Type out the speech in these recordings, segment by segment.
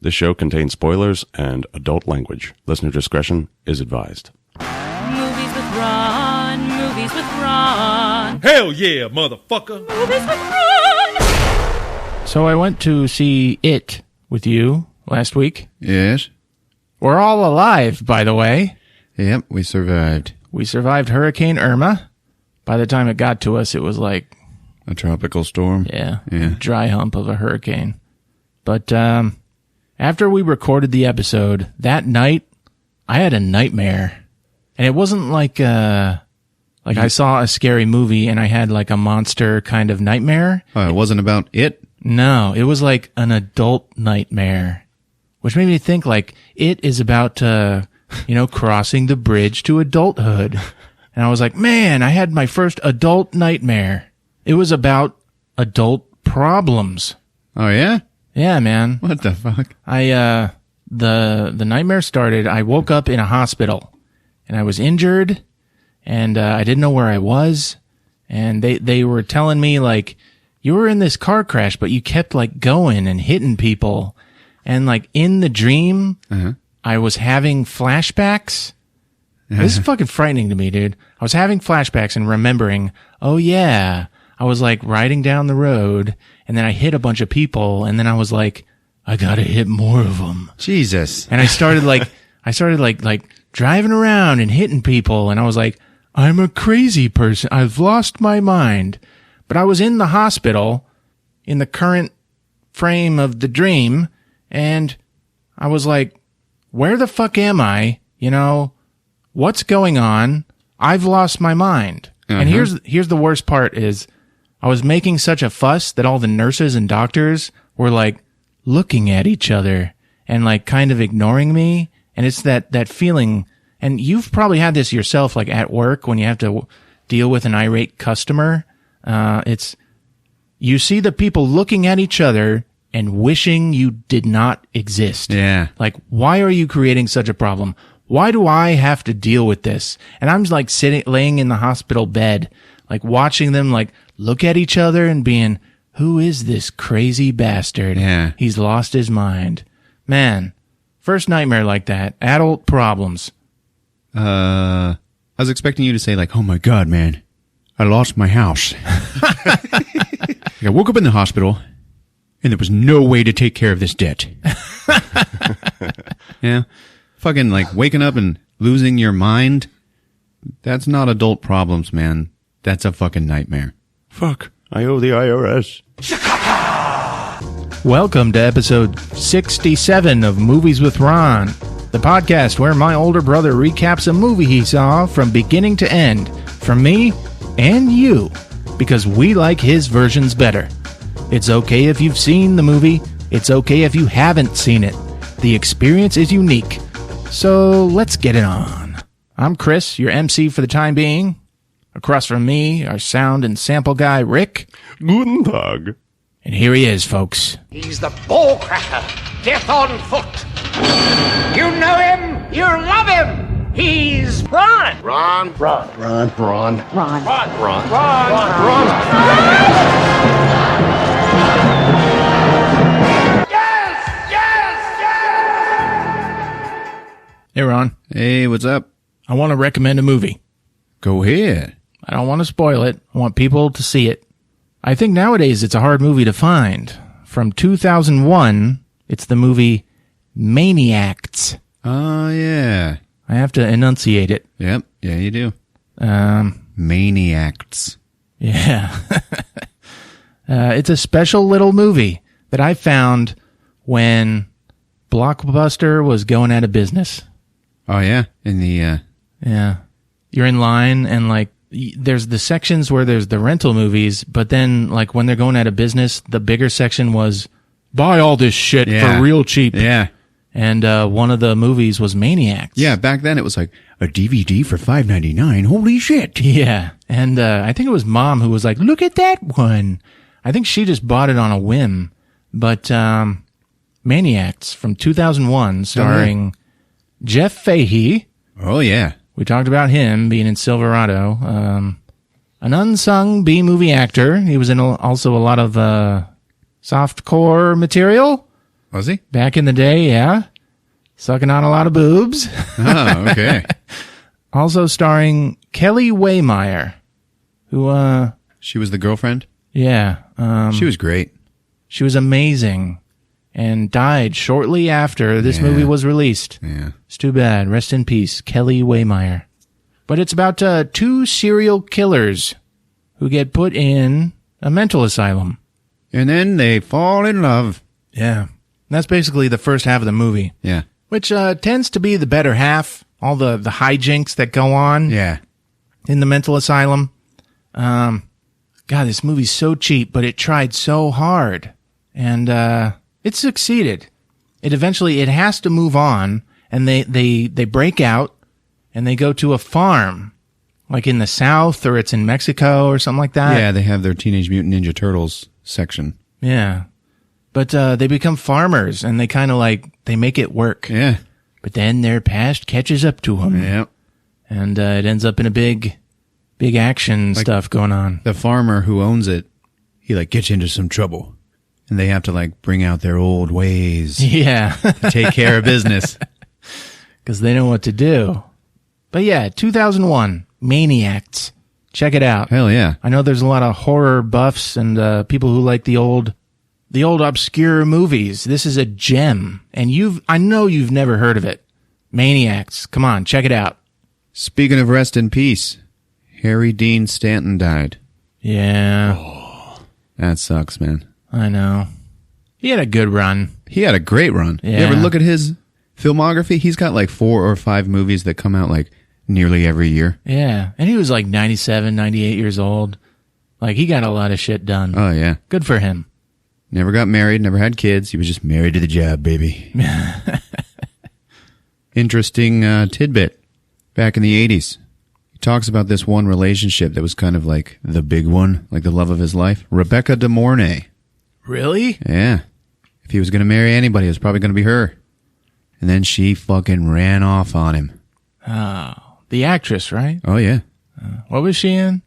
This show contains spoilers and adult language. Listener discretion is advised. Movies with Ron, movies with Ron. Hell yeah, motherfucker. Movies with Ron. So I went to see It with you last week. Yes. We're all alive, by the way. Yep, we survived. We survived Hurricane Irma. By the time it got to us, it was like, A tropical storm? yeah. Dry hump of a hurricane. But after we recorded the episode, that night, I had a nightmare. And it wasn't like I saw a scary movie and I had like a monster kind of nightmare. Oh, it wasn't about it? No, it was like an adult nightmare, which made me think like it is about, crossing the bridge to adulthood. And I was like, man, I had my first adult nightmare. It was about adult problems. Oh, yeah? Yeah, man. What the fuck? The nightmare started, I woke up in a hospital and I was injured and I didn't know where I was. And they were telling me like, you were in this car crash, but you kept like going and hitting people. And like in the dream, I was having flashbacks. This is fucking frightening to me, dude. I was having flashbacks and remembering, oh yeah, I was like riding down the road and then I hit a bunch of people and then I was like, I gotta hit more of them. Jesus. And I started like driving around and hitting people and I was like, I'm a crazy person. I've lost my mind. But I was in the hospital in the current frame of the dream and I was like, where the fuck am I? What's going on? I've lost my mind. And here's the worst part is I was making such a fuss that all the nurses and doctors were like looking at each other and like kind of ignoring me. And it's that feeling. And you've probably had this yourself, like at work when you have to deal with an irate customer. It's you see the people looking at each other and wishing you did not exist. Yeah. Like, why are you creating such a problem? Why do I have to deal with this? And I'm like laying in the hospital bed, like watching them like look at each other and being, who is this crazy bastard? Yeah. He's lost his mind. Man, first nightmare like that. Adult problems. I was expecting you to say like, oh my God, man, I lost my house. I woke up in the hospital and there was no way to take care of this debt. Yeah. Fucking like waking up and losing your mind. That's not adult problems, man. That's a fucking nightmare. Fuck, I owe the IRS. Welcome to episode 67 of Movies with Ron, the podcast where my older brother recaps a movie he saw from beginning to end, for me and you, because we like his versions better. It's okay if you've seen the movie. It's okay if you haven't seen it. The experience is unique. So let's get it on. I'm Chris, your MC for the time being. Across from me, our sound and sample guy, Rick. Guten Tag. And here he is, folks. He's the ball cracker, death on foot. You know him, you love him. He's Ron. Ron. Hey, Ron. Hey, what's up? I want to recommend a movie. Go ahead. I don't want to spoil it. I want people to see it. I think nowadays it's a hard movie to find. From 2001, it's the movie Maniacs. Oh, yeah. I have to enunciate it. Yep. Yeah, you do. Maniacs. Yeah. It's a special little movie that I found when Blockbuster was going out of business. Oh, yeah. In the, Yeah. You're in line and like there's the sections where there's the rental movies, but then like when they're going out of business, the bigger section was buy all this shit for real cheap. Yeah. And one of the movies was Maniacs. Yeah, back then it was like a DVD for $5.99. Holy shit. Yeah. And I think it was Mom who was like, look at that one. I think she just bought it on a whim. But Maniacs from 2001 starring Jeff Fahey. Oh, yeah. We talked about him being in Silverado. An unsung B-movie actor. He was in also a lot of softcore material. Was he? Back in the day, yeah. Sucking on a lot of boobs. Oh, okay. Also starring Kelly Waymeyer, who, She was the girlfriend? yeah. She was great. She was amazing and died shortly after this movie was released. Yeah. It's too bad. Rest in peace, Kelly Waymeyer. But it's about two serial killers who get put in a mental asylum. And then they fall in love. Yeah. That's basically the first half of the movie, Yeah. which tends to be the better half. All the hijinks that go on Yeah. in the mental asylum. God, this movie's so cheap, but it tried so hard. And it succeeded. It has to move on, and they break out, and they go to a farm, like in the South, or it's in Mexico, or something like that. Yeah, they have their Teenage Mutant Ninja Turtles section. Yeah. But they become farmers, and they kind of they make it work. Yeah. But then their past catches up to them. Yep. And it ends up in a big action stuff going on. The farmer who owns it, he gets into some trouble. And they have to bring out their old ways Yeah. to take care of business. Because they know what to do. But yeah, 2001, Maniacs. Check it out. Hell yeah. I know there's a lot of horror buffs and people who like the old obscure movies. This is a gem. And I know you've never heard of it. Maniacs. Come on, check it out. Speaking of rest in peace, Harry Dean Stanton died. Yeah. That sucks, man. I know. He had a good run. He had a great run. Yeah. You ever look at his filmography? He's got 4 or 5 movies that come out nearly every year. Yeah. And he was 97, 98 years old. He got a lot of shit done. Oh, yeah. Good for him. Never got married, never had kids. He was just married to the job, baby. Interesting tidbit. Back in the 80s, he talks about this one relationship that was kind of the big one, the love of his life. Rebecca De Mornay. Really? Yeah. If he was going to marry anybody, it was probably going to be her. And then she fucking ran off on him. Oh, the actress, right? Oh, yeah. What was she in?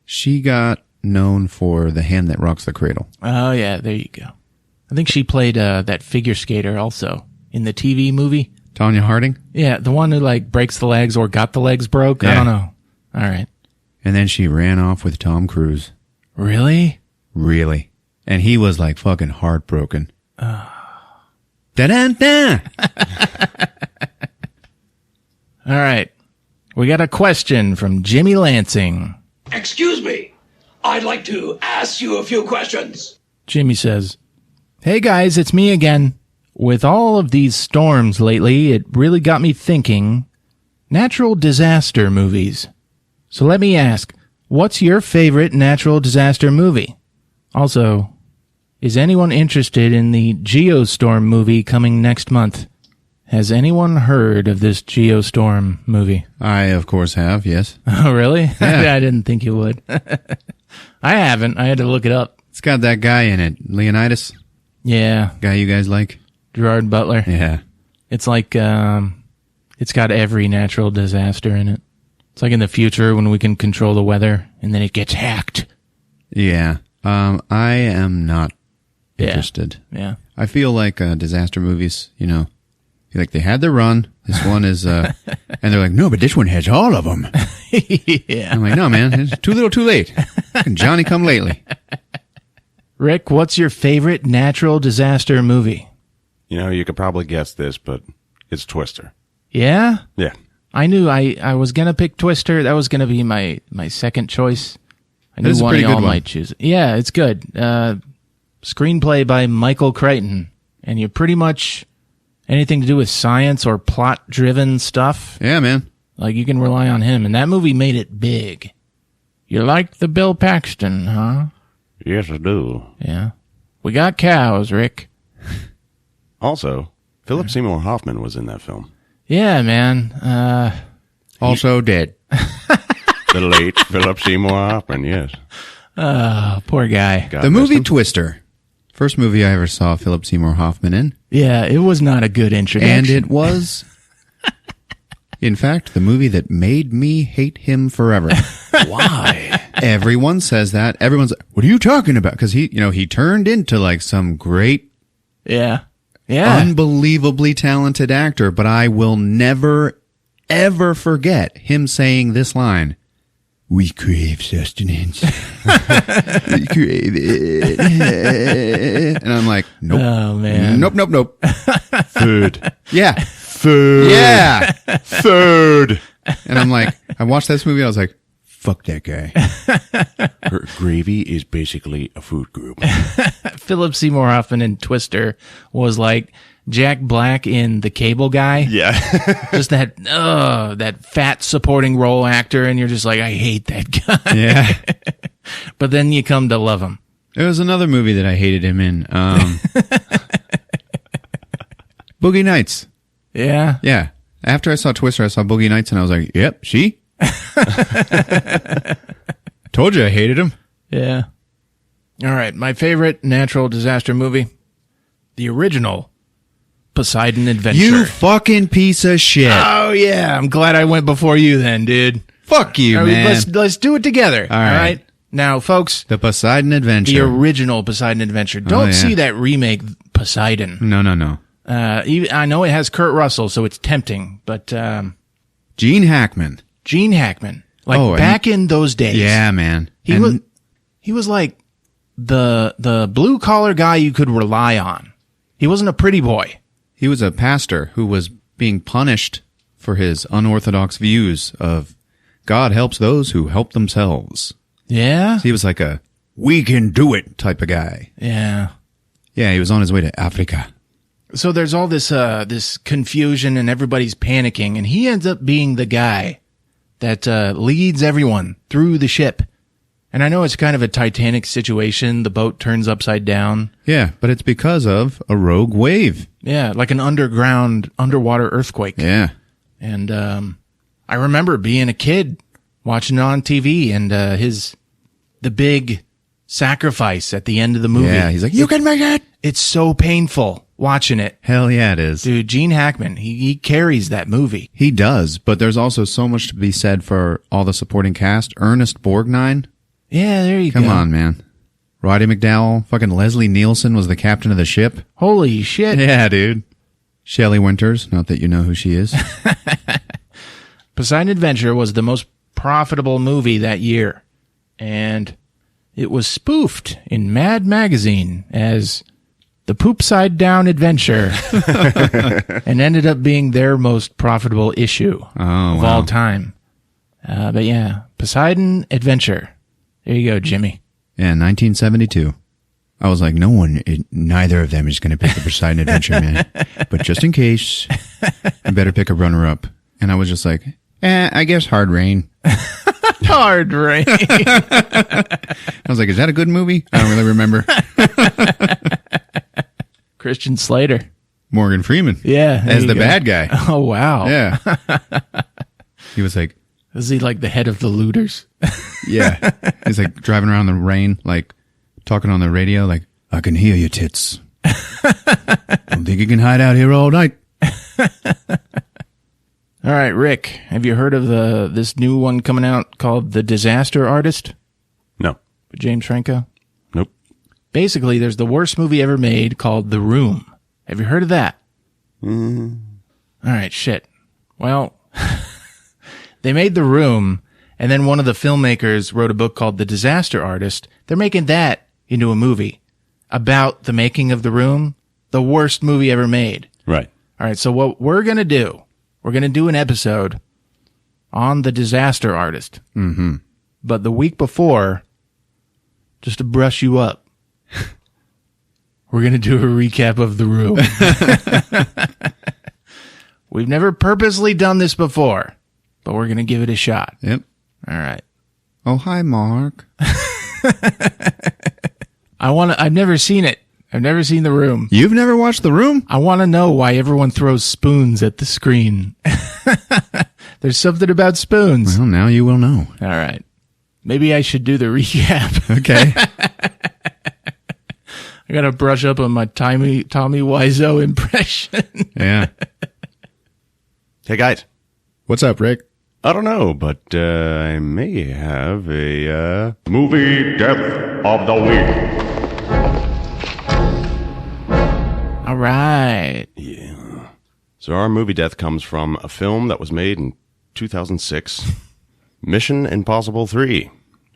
She got known for The Hand That Rocks the Cradle. Oh, yeah, there you go. I think she played that figure skater also in the TV movie. Tonya Harding. Yeah, the one who breaks the legs or got the legs broke. I Yeah. don't know. All right. And then she ran off with Tom Cruise. Really? Really. And he was fucking heartbroken. Da-da-da! All right. We got a question from Jimmy Lansing. Excuse me. I'd like to ask you a few questions. Jimmy says, "Hey guys, it's me again. With all of these storms lately, it really got me thinking natural disaster movies. So let me ask, what's your favorite natural disaster movie? Also, is anyone interested in the Geostorm movie coming next month? Has anyone heard of this Geostorm movie?" I, of course, have, yes. Oh, really? Yeah. I didn't think you would. I haven't. I had to look it up. It's got that guy in it, Leonidas. Yeah, Guy you guys like? Gerard Butler. Yeah. It's it's got every natural disaster in it. It's in the future when we can control the weather and then it gets hacked. Yeah. I am not Yeah. interested. Yeah. I feel disaster movies, they had their run. This one is, and they're no, but this one has all of them. Yeah. I'm no, man, it's too little too late. Fucking Johnny come lately. Rick, what's your favorite natural disaster movie? You could probably guess this, but it's Twister. Yeah? Yeah. I knew I was going to pick Twister. That was going to be my second choice. I knew That is a one pretty of y'all good one. might choose it. Yeah, it's good. Screenplay by Michael Crichton. And you're pretty much anything to do with science or plot-driven stuff, Yeah, man. you can rely on him. And that movie made it big. You like the Bill Paxton, huh? Yes, I do. Yeah. We got cows, Rick. Also, Philip Seymour Hoffman was in that film. Yeah, man. Also dead. The late Philip Seymour Hoffman, yes. Poor guy. God The rest movie him. Twister. First movie I ever saw Philip Seymour Hoffman in. Yeah, it was not a good introduction. And it was, in fact, the movie that made me hate him forever. Why? Everyone says that. Everyone's like, what are you talking about? Because he turned into some great Yeah. Yeah. Unbelievably talented actor, but I will never, ever forget him saying this line. We crave sustenance. We crave it. And I'm like, nope. Oh, man. Nope. Food. Yeah. Food. Yeah. Food. And I'm like, I watched this movie. I was like, fuck that guy. Her gravy is basically a food group. Philip Seymour Hoffman in Twister was like Jack Black in The Cable Guy. Yeah. Just that fat supporting role actor, and you're just like, I hate that guy. Yeah. But then you come to love him. There was another movie that I hated him in. Boogie Nights. Yeah. Yeah. After I saw Twister, I saw Boogie Nights, and I was like, yep, she? Told you I hated him. Yeah. All right. My favorite natural disaster movie, the original Poseidon Adventure. You fucking piece of shit. Oh, yeah. I'm glad I went before you then, dude. Fuck you, All right, man. Let's do it together. All right. Now, folks, The Poseidon the Adventure. original Poseidon Adventure. Don't yeah. see that remake Poseidon. No. I know it has Kurt Russell, so it's tempting, but Gene Hackman. Gene Hackman, like Oh, and- back in those days. Yeah, man. He was like the blue collar guy you could rely on. He wasn't a pretty boy. He was a pastor who was being punished for his unorthodox views of God helps those who help themselves. Yeah. He was like a we can do it type of guy. Yeah. Yeah, he was on his way to Africa. So there's all this this confusion and everybody's panicking, and he ends up being the guy that leads everyone through the ship. And I know it's kind of a Titanic situation. The boat turns upside down. Yeah, but it's because of a rogue wave. Yeah, like an underwater earthquake. Yeah. And I remember being a kid watching it on TV, and the big sacrifice at the end of the movie. Yeah, he's like, you can make it. It's so painful watching it. Hell yeah, it is. Dude, Gene Hackman, he carries that movie. He does, but there's also so much to be said for all the supporting cast. Ernest Borgnine. Yeah, there you go. Come on, man. Roddy McDowell. Fucking Leslie Nielsen was the captain of the ship. Holy shit. Yeah, dude. Shelley Winters. Not that you know who she is. Poseidon Adventure was the most profitable movie that year. And it was spoofed in Mad Magazine as the Poop Side Down Adventure and ended up being their most profitable issue of all time. But yeah, Poseidon Adventure. There you go, Jimmy. Yeah, 1972. I was like, neither of them is going to pick the Poseidon Adventure, man. But just in case, I better pick a runner-up. And I was just like, I guess Hard Rain. Hard Rain. I was like, is that a good movie? I don't really remember. Christian Slater. Morgan Freeman. Yeah. there As you the go. bad guy. Oh, wow. Yeah. He was like, Is he like the head of the looters? yeah. He's like driving around in the rain, like talking on the radio, like, I can hear you, tits. Don't think you can hide out here all night. All right, Rick, have you heard of this new one coming out called The Disaster Artist No. with James Franco? Nope. Basically, there's the worst movie ever made called The Room. Have you heard of that? All right, shit. Well, they made The Room, and then one of the filmmakers wrote a book called The Disaster Artist. They're making that into a movie about the making of The Room, the worst movie ever made. Right. All right, so what we're going to do, we're going to do an episode on The Disaster Artist. Mm-hmm. But the week before, just to brush you up, we're going to do a recap of The Room. We've never purposely done this before, but we're going to give it a shot. Yep. All right. Oh, hi, Mark. I've never seen it. I've never seen The Room. You've never watched The Room? I want to know why everyone throws spoons at the screen. There's something about spoons. Well, now you will know. All right. Maybe I should do the recap. Okay. I got to brush up on my Tommy Wiseau impression. Yeah. Hey, guys. What's up, Rick? I don't know, but I may have a movie death of the week. All right. So our movie death comes from a film that was made in 2006, Mission Impossible 3.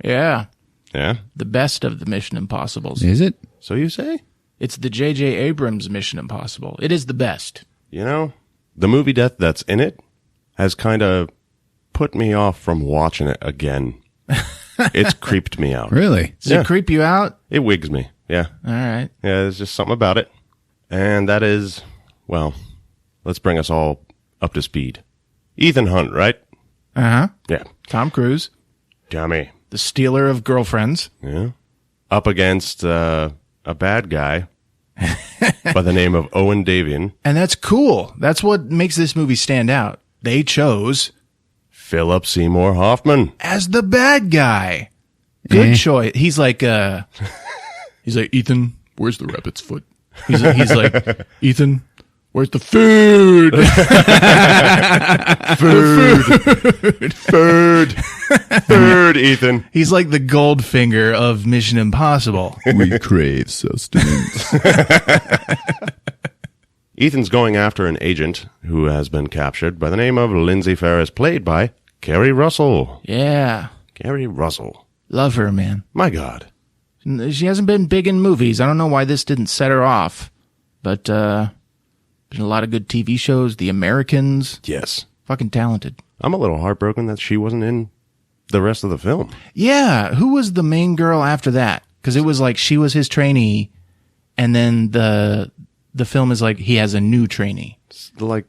Yeah. Yeah? The best of the Mission Impossibles. Is it? So you say? It's the J.J. Abrams Mission Impossible. It is the best. You know, the movie death that's in it has kind of put me off from watching it again. It's creeped me out. Really? Does it creep you out? It wigs me. Yeah. All right. Yeah, there's just something about it. And that is, well, let's bring us all up to speed. Ethan Hunt, right? Uh-huh. Yeah. Tom Cruise, Tommy. the stealer of girlfriends. Yeah. Up against a bad guy by the name of Owen Davian. And that's cool. That's what makes this movie stand out. They chose Philip Seymour Hoffman. as the bad guy. Good choice. He's like, Ethan, where's the rabbit's foot? He's like, Ethan, where's the food? Food, Ethan. He's like the Goldfinger of Mission Impossible. We crave sustenance. Ethan's going after an agent who has been captured by the name of Lindsay Ferris, played by Kerry Russell. Yeah. Kerry Russell. Love her, man. My God. She hasn't been big in movies. I don't know why this didn't set her off. But, been a lot of good TV shows. The Americans. Yes. Fucking talented. I'm a little heartbroken that she wasn't in the rest of the film. Yeah. Who was the main girl after that? Because it was like she was his trainee, and then the film is like he has a new trainee. It's like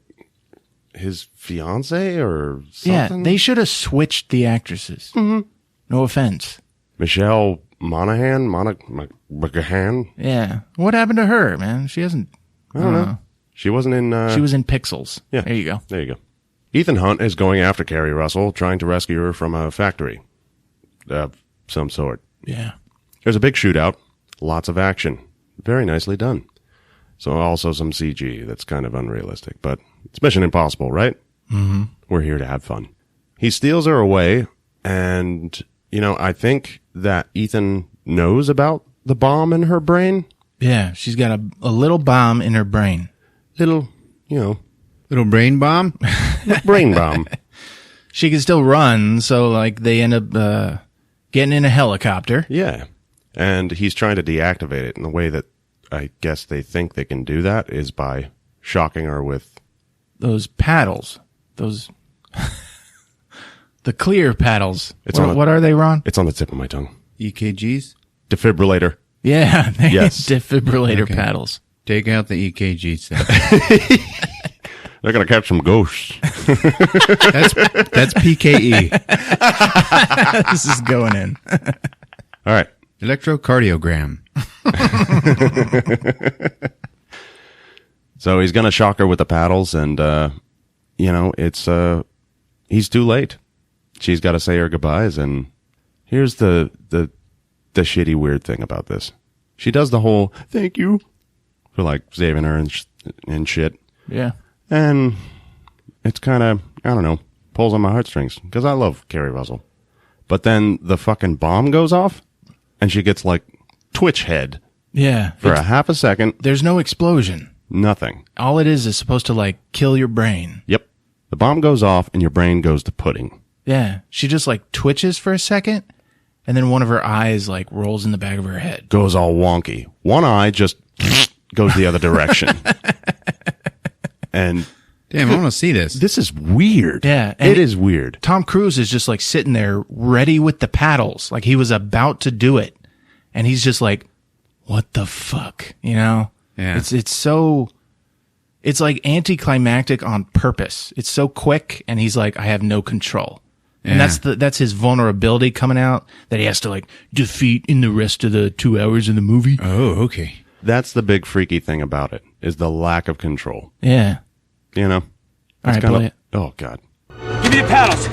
his fiance or Yeah, something? they should have switched the actresses. Mm-hmm. No offense. Michelle Monaghan? Monaghan? Yeah. What happened to her, man? She hasn't. I don't know. She wasn't in... She was in Pixels. Yeah. There you go. There you go. Ethan Hunt is going after Kerry Russell, trying to rescue her from a factory of some sort. Yeah. There's a big shootout, lots of action. Very nicely done. So also some CG that's kind of unrealistic, but it's Mission Impossible, right? Mm-hmm. We're here to have fun. He steals her away, and, you know, I think that Ethan knows about the bomb in her brain. Yeah. She's got a little bomb in her brain. Little, you know, Little brain bomb? brain bomb. She can still run, so like they end up getting in a helicopter. Yeah. And he's trying to deactivate it, and the way that I guess they think they can do that is by shocking her with... Those paddles. Those... the clear paddles. It's on a- What are they, Ron? It's on the tip of my tongue. EKGs? Defibrillator. Yeah. Yes. Defibrillator Okay. paddles. Take out the EKG stuff. They're going to catch some ghosts. That's PKE. This is going in. All right. Electrocardiogram. So he's going to shock her with the paddles, and, you know, it's, he's too late. She's got to say her goodbyes, and here's the shitty weird thing about this. She does the whole, thank you, for, like, saving her and shit. Yeah. And it's kind of, I don't know, pulls on my heartstrings, because I love Kerry Russell. But then the fucking bomb goes off, and she gets, like, twitch head Yeah. for a half a second. There's no explosion. Nothing. All it is supposed to like kill your brain. Yep. The bomb goes off, and your brain goes to pudding. Yeah. She just like twitches for a second, and then one of her eyes like rolls in the back of her head. Goes all wonky. One eye just goes the other direction. And Damn, I want to see this. this is weird. Yeah, It is weird. Tom Cruise is just like sitting there ready with the paddles. Like he was about to do it. And he's just like, what the fuck? You know? Yeah. It's like anticlimactic on purpose. It's so quick, and he's like, I have no control. And Yeah. that's his vulnerability coming out that he has to like defeat in the rest of the 2 hours of the movie. Oh, okay. That's the big freaky thing about it, is the lack of control. Yeah. You know? All It's right, kinda- play it. Oh, God. Give me the paddles.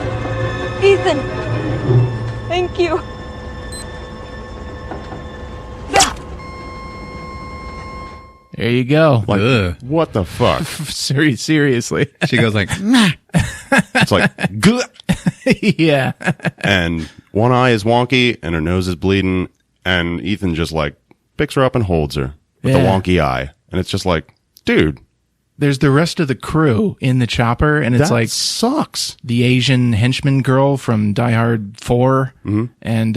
Ethan! Thank you. There you go. Like, Ugh. what the fuck? Seriously. She goes like, It's like, "Gah!" Yeah. And one eye is wonky, and her nose is bleeding, and Ethan just, like, picks her up and holds her with the Yeah. wonky eye. And it's just like, Dude, There's the rest of the crew in the chopper, and it's that like sucks. the Asian henchman girl from Die Hard 4 and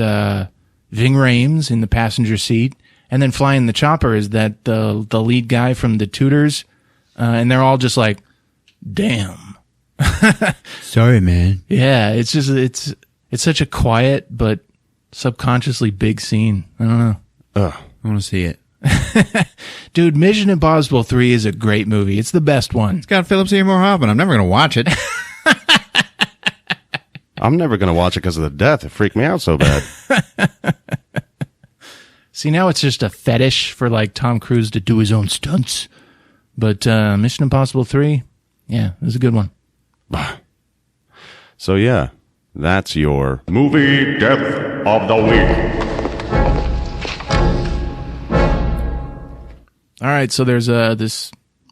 Ving Rhames in the passenger seat. And then flying the chopper is that the lead guy from the Tudors. And they're all just like, damn. Sorry, man. Yeah, it's just, it's such a quiet but subconsciously big scene. I don't know. Ugh. I want to see it. Dude, Mission Impossible 3 is a great movie. It's the best one. It's got Philip Seymour Hoffman. I'm never going to watch it. I'm never going to watch it because of the death. It freaked me out so bad. See, now it's just a fetish for like Tom Cruise to do his own stunts. But Mission Impossible 3, yeah, it was a good one. So yeah, that's your movie death of the week. All right, so there's this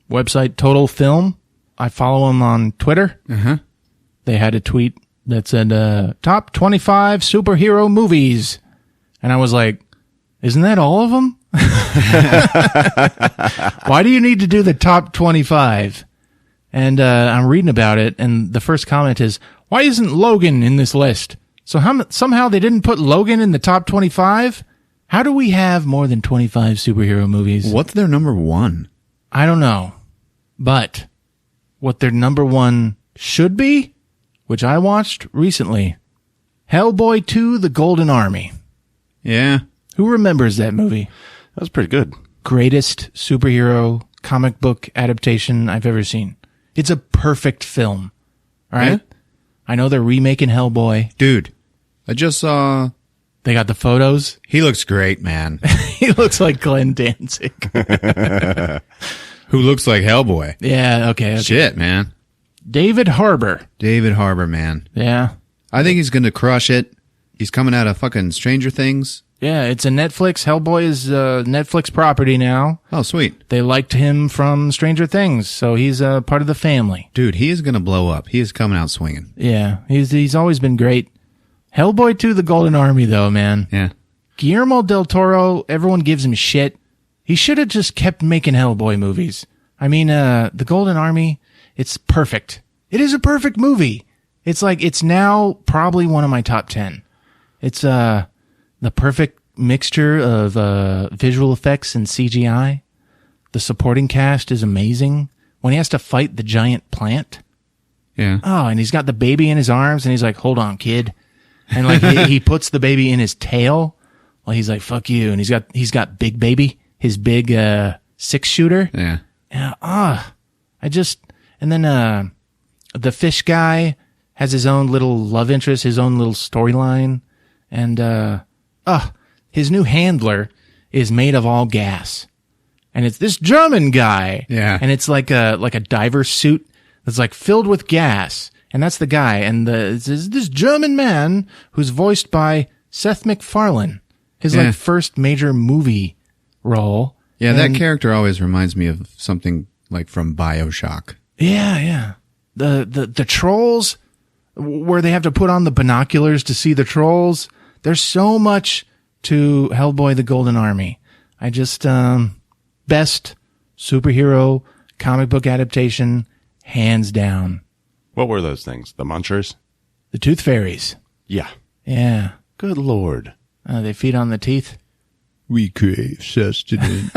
website, Total Film. I follow them on Twitter. They had a tweet that said, top 25 superhero movies. And I was like, isn't that all of them? Why do you need to do the top 25? And I'm reading about it, and the first comment is, why isn't Logan in this list? So somehow they didn't put Logan in the top 25? How do we have more than 25 superhero movies? What's their number one? I don't know. But what their number one should be, which I watched recently, Hellboy 2, The Golden Army. Yeah. Who remembers that movie? That was pretty good. Greatest superhero comic book adaptation I've ever seen. It's a perfect film. All right? Yeah? I know they're remaking Hellboy. Dude, I just saw... They got the photos. He looks great, man. He looks like Glenn Danzig. Who looks like Hellboy. Yeah, okay. Shit, man. David Harbour. David Harbour, man. Yeah. I think he's going to crush it. He's coming out of fucking Stranger Things. Yeah, it's a Netflix. Hellboy is a Netflix property now. Oh, sweet. They liked him from Stranger Things, so he's a part of the family. Dude, he is going to blow up. He is coming out swinging. Yeah, he's always been great. Hellboy 2, The Golden Army, though, man. Yeah. Guillermo del Toro, everyone gives him shit. He should have just kept making Hellboy movies. I mean, The Golden Army, it's perfect. It is a perfect movie. It's like, it's now probably one of my top 10. It's the perfect mixture of visual effects and CGI. The supporting cast is amazing. When he has to fight the giant plant. Yeah. Oh, and he's got the baby in his arms, and he's like, hold on, kid. And like he puts the baby in his tail. Well, he's like, fuck you. And he's got Big Baby, his big 6-shooter. Yeah. Yeah. And then the fish guy has his own little love interest, his own little storyline. And his new handler is made of all gas. And it's this German guy. Yeah. And it's like a diver suit that's like filled with gas. And that's the guy. And it's this German man who's voiced by Seth MacFarlane. His Yeah. like first major movie role. Yeah, that And- character always reminds me of something like from BioShock. Yeah. The trolls, where they have to put on the binoculars to see the trolls. There's so much to Hellboy, The Golden Army. I just, best superhero comic book adaptation, hands down. What were those things? The Munchers? The Tooth Fairies. Yeah. Yeah. Good Lord. They feed on the teeth. We crave sustenance.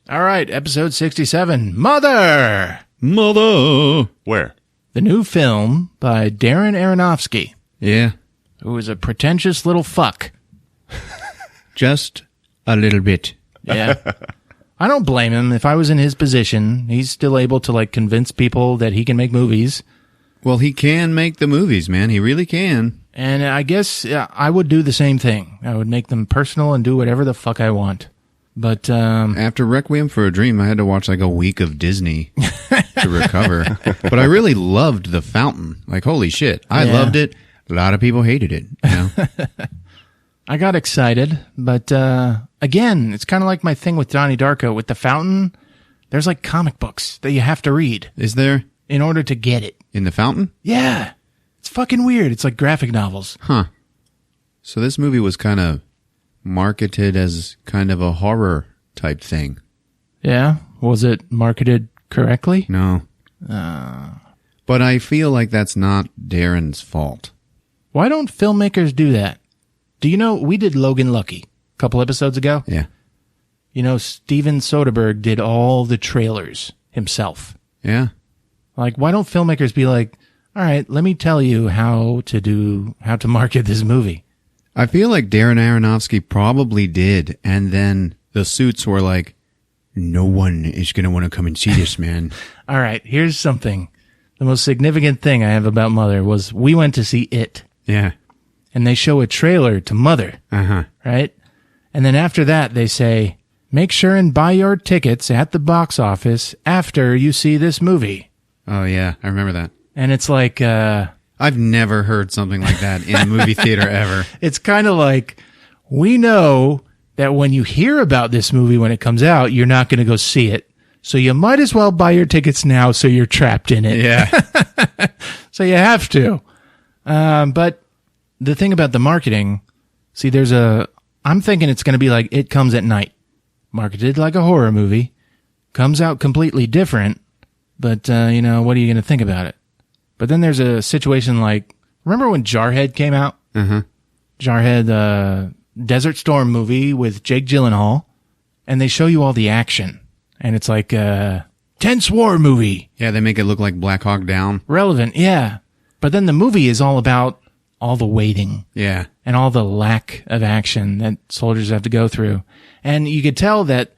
All right. Episode 67. Mother. Mother. Where? The new film by Darren Aronofsky, Yeah. who is a pretentious little fuck. Just a little bit. Yeah. I don't blame him. If I was in his position, he's still able to like convince people that he can make movies. Well, he can make the movies, man. He really can. And I guess I would do the same thing. I would make them personal and do whatever the fuck I want. But After Requiem for a Dream, I had to watch like a week of Disney to recover. But I really loved The Fountain. Like, holy shit. I Yeah. loved it. A lot of people hated it. You know? I got excited. But again, it's kind of like my thing with Donnie Darko. With The Fountain, there's like comic books that you have to read Is there in order to get it. in The Fountain? Yeah. It's fucking weird. It's like graphic novels. Huh. So this movie was kind of marketed as kind of a horror type thing. Yeah? Was it marketed correctly? No. But I feel like that's not Darren's fault. Why don't filmmakers do that? Do you know, we did Logan Lucky a couple episodes ago. Yeah. You know, Steven Soderbergh did all the trailers himself. Yeah. Like, why don't filmmakers be like, all right, let me tell you how to market this movie. I feel like Darren Aronofsky probably did, and then the suits were like, no one is going to want to come and see this, man. All right, here's something. The most significant thing I have about Mother was we went to see It, Yeah. and they show a trailer to Mother, Uh-huh. right? And then after that, they say, make sure and buy your tickets at the box office after you see this movie. Oh, yeah. I remember that. And it's like, I've never heard something like that in a movie theater ever. it's kind of like, we know that when you hear about this movie when it comes out, you're not going to go see it. So you might as well buy your tickets now so you're trapped in it. Yeah. So you have to. But the thing about the marketing, see, I'm thinking it's going to be like It Comes at Night. Marketed like a horror movie. Comes out completely different. But, what are you going to think about it? But then there's a situation like, remember when Jarhead came out? Uh-huh. Jarhead, Desert Storm movie with Jake Gyllenhaal. And they show you all the action. And it's like a tense war movie. Yeah, they make it look like Black Hawk Down. Relevant, yeah. But then the movie is all about all the waiting Yeah. and all the lack of action that soldiers have to go through. And you could tell that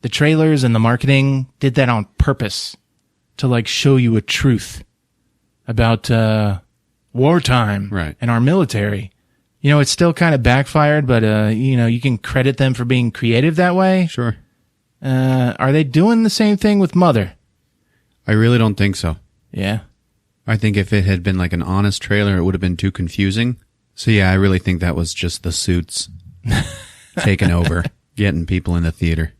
the trailers and the marketing did that on purpose to like show you a truth about wartime Right. and our military. You know, it's still kind of backfired, but you can credit them for being creative that way. Sure. Are they doing the same thing with Mother? I really don't think so. Yeah. I think if it had been like an honest trailer, it would have been too confusing. So yeah, I really think that was just the suits taking over, getting people in the theater.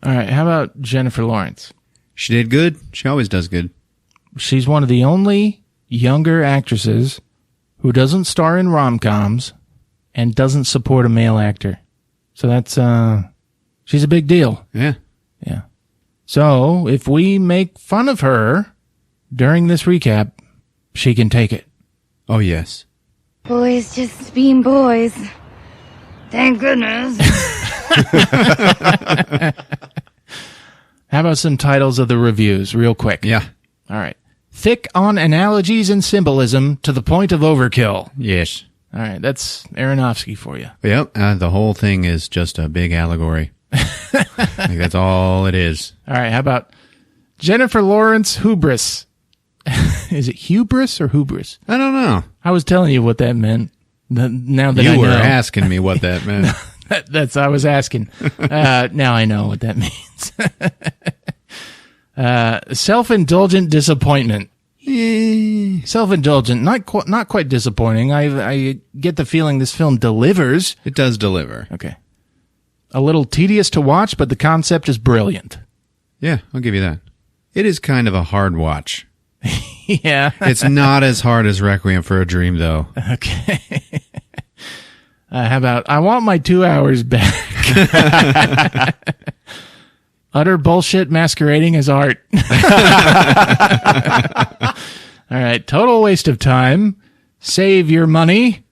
All right. How about Jennifer Lawrence? She did good. She always does good. She's one of the only younger actresses who doesn't star in rom-coms and doesn't support a male actor. So that's, she's a big deal. Yeah. Yeah. So if we make fun of her during this recap, she can take it. Oh, yes. Boys just being boys. Thank goodness. How about some titles of the reviews real quick? Yeah. All right. Thick on analogies and symbolism to the point of overkill. Yes. All right. That's Aronofsky for you. Yep. The whole thing is just a big allegory. Like, that's all it is. All right. How about Jennifer Lawrence hubris? Is it hubris or hubris? I don't know. I was telling you what that meant. Now that I You were know. asking me what that meant. That's I was asking. Now I know what that means. Self-indulgent disappointment. Self-indulgent, not quite disappointing. I get the feeling this film delivers. It does deliver. Okay. A little tedious to watch, but the concept is brilliant. Yeah, I'll give you that. It is kind of a hard watch. Yeah. It's not as hard as Requiem for a Dream, though. Okay. How about, I want my 2 hours back. Utter bullshit masquerading as art. All right. Total waste of time. Save your money.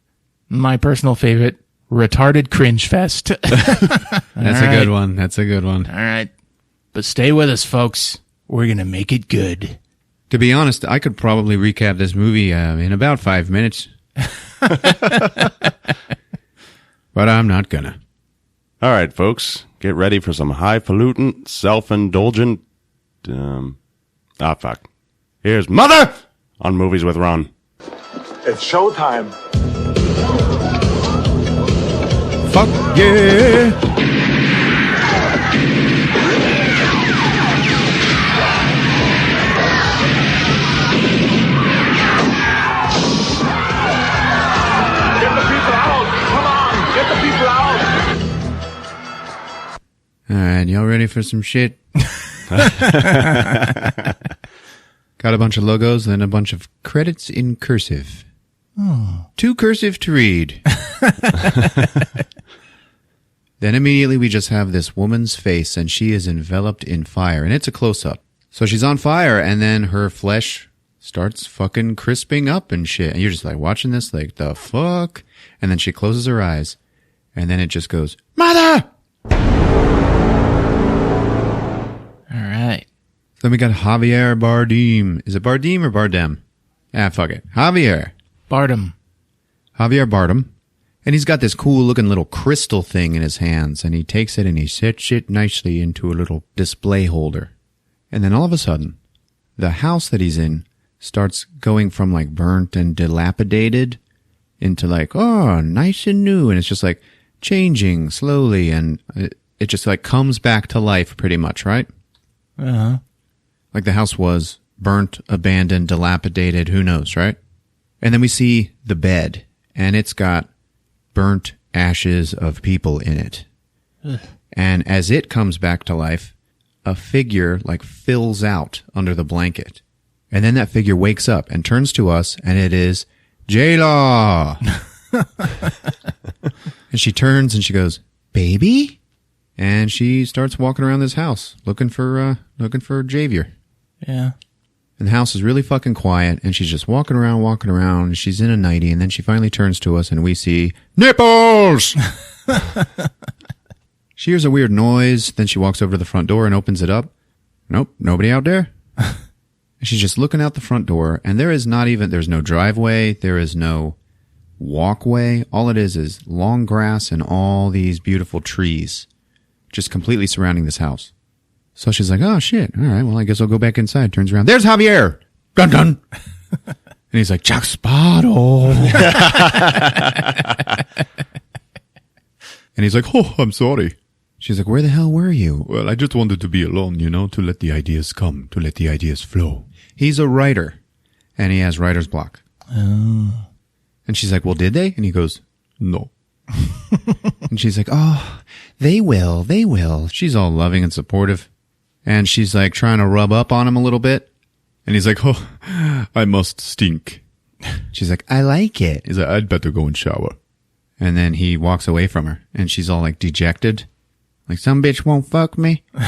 My personal favorite, retarded cringe fest. That's a good one. That's a good one. All right. But stay with us, folks. We're going to make it good. To be honest, I could probably recap this movie in about 5 minutes. But I'm not gonna. All right, folks, get ready for some highfalutin, self-indulgent. Fuck. Here's Mother on Movies with Ron. It's showtime. Fuck yeah! Get the people out. Come on, get the people out. All right, y'all ready for some shit? Got a bunch of logos, then a bunch of credits in cursive. Oh. Too cursive to read. Then immediately we just have this woman's face, and she is enveloped in fire, and it's a close-up. So she's on fire, and then her flesh starts fucking crisping up and shit. And you're just like watching this, like, the fuck? And then she closes her eyes, and then it just goes, Mother! All right. Then we got Javier Bardem. Is it Bardem or Bardem? Ah, fuck it. Javier Bardem. And he's got this cool looking little crystal thing in his hands, and he takes it and he sets it nicely into a little display holder. And then all of a sudden, the house that he's in starts going from like burnt and dilapidated into like, oh, nice and new. And it's just like changing slowly, and it just like comes back to life pretty much, right? Uh-huh. Like the house was burnt, abandoned, dilapidated, who knows, right? And then we see the bed, and it's got burnt ashes of people in it. Ugh. And as it comes back to life, a figure like fills out under the blanket. And then that figure wakes up and turns to us, and it is J-Law. And she turns and she goes, baby? And she starts walking around this house looking for Javier. Yeah. And the house is really fucking quiet, and she's just walking around, and she's in a nightie, and then she finally turns to us, and we see nipples! She hears a weird noise, then she walks over to the front door and opens it up. Nope, nobody out there. And she's just looking out the front door, and there's no driveway, there is no walkway. All it is long grass and all these beautiful trees just completely surrounding this house. So she's like, oh, shit. All right, well, I guess I'll go back inside. Turns around. There's Javier. Dun, dun. And he's like, Jack Sparrow. And he's like, oh, I'm sorry. She's like, where the hell were you? Well, I just wanted to be alone, to let the ideas come, to let the ideas flow. He's a writer, and he has writer's block. Oh. And she's like, well, did they? And he goes, no. And she's like, oh, they will. She's all loving and supportive. And she's like trying to rub up on him a little bit. And he's like, oh, I must stink. She's like, I like it. He's like, I'd better go and shower. And then he walks away from her, and she's all like dejected. Like, some bitch won't fuck me. You're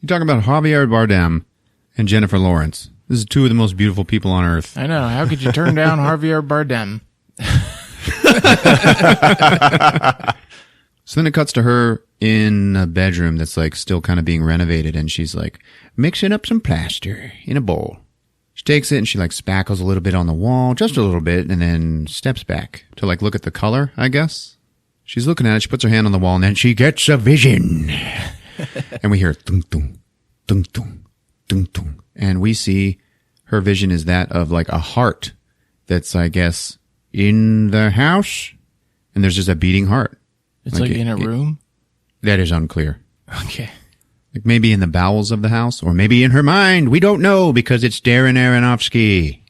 talking about Javier Bardem and Jennifer Lawrence. This is two of the most beautiful people on earth. I know. How could you turn down Javier Bardem? So then it cuts to her in a bedroom that's like still kind of being renovated, and she's like mixing up some plaster in a bowl. She takes it and she like spackles a little bit on the wall, just a little bit, and then steps back to like look at the color, I guess. She's looking at it, she puts her hand on the wall, and then she gets a vision. And we hear tung tung, tung tung, tung tung. And we see her vision is that of like a heart that's, I guess, in the house, and there's just a beating heart. It's like in a room? That is unclear. Okay. Like maybe in the bowels of the house, or maybe in her mind. We don't know, because it's Darren Aronofsky.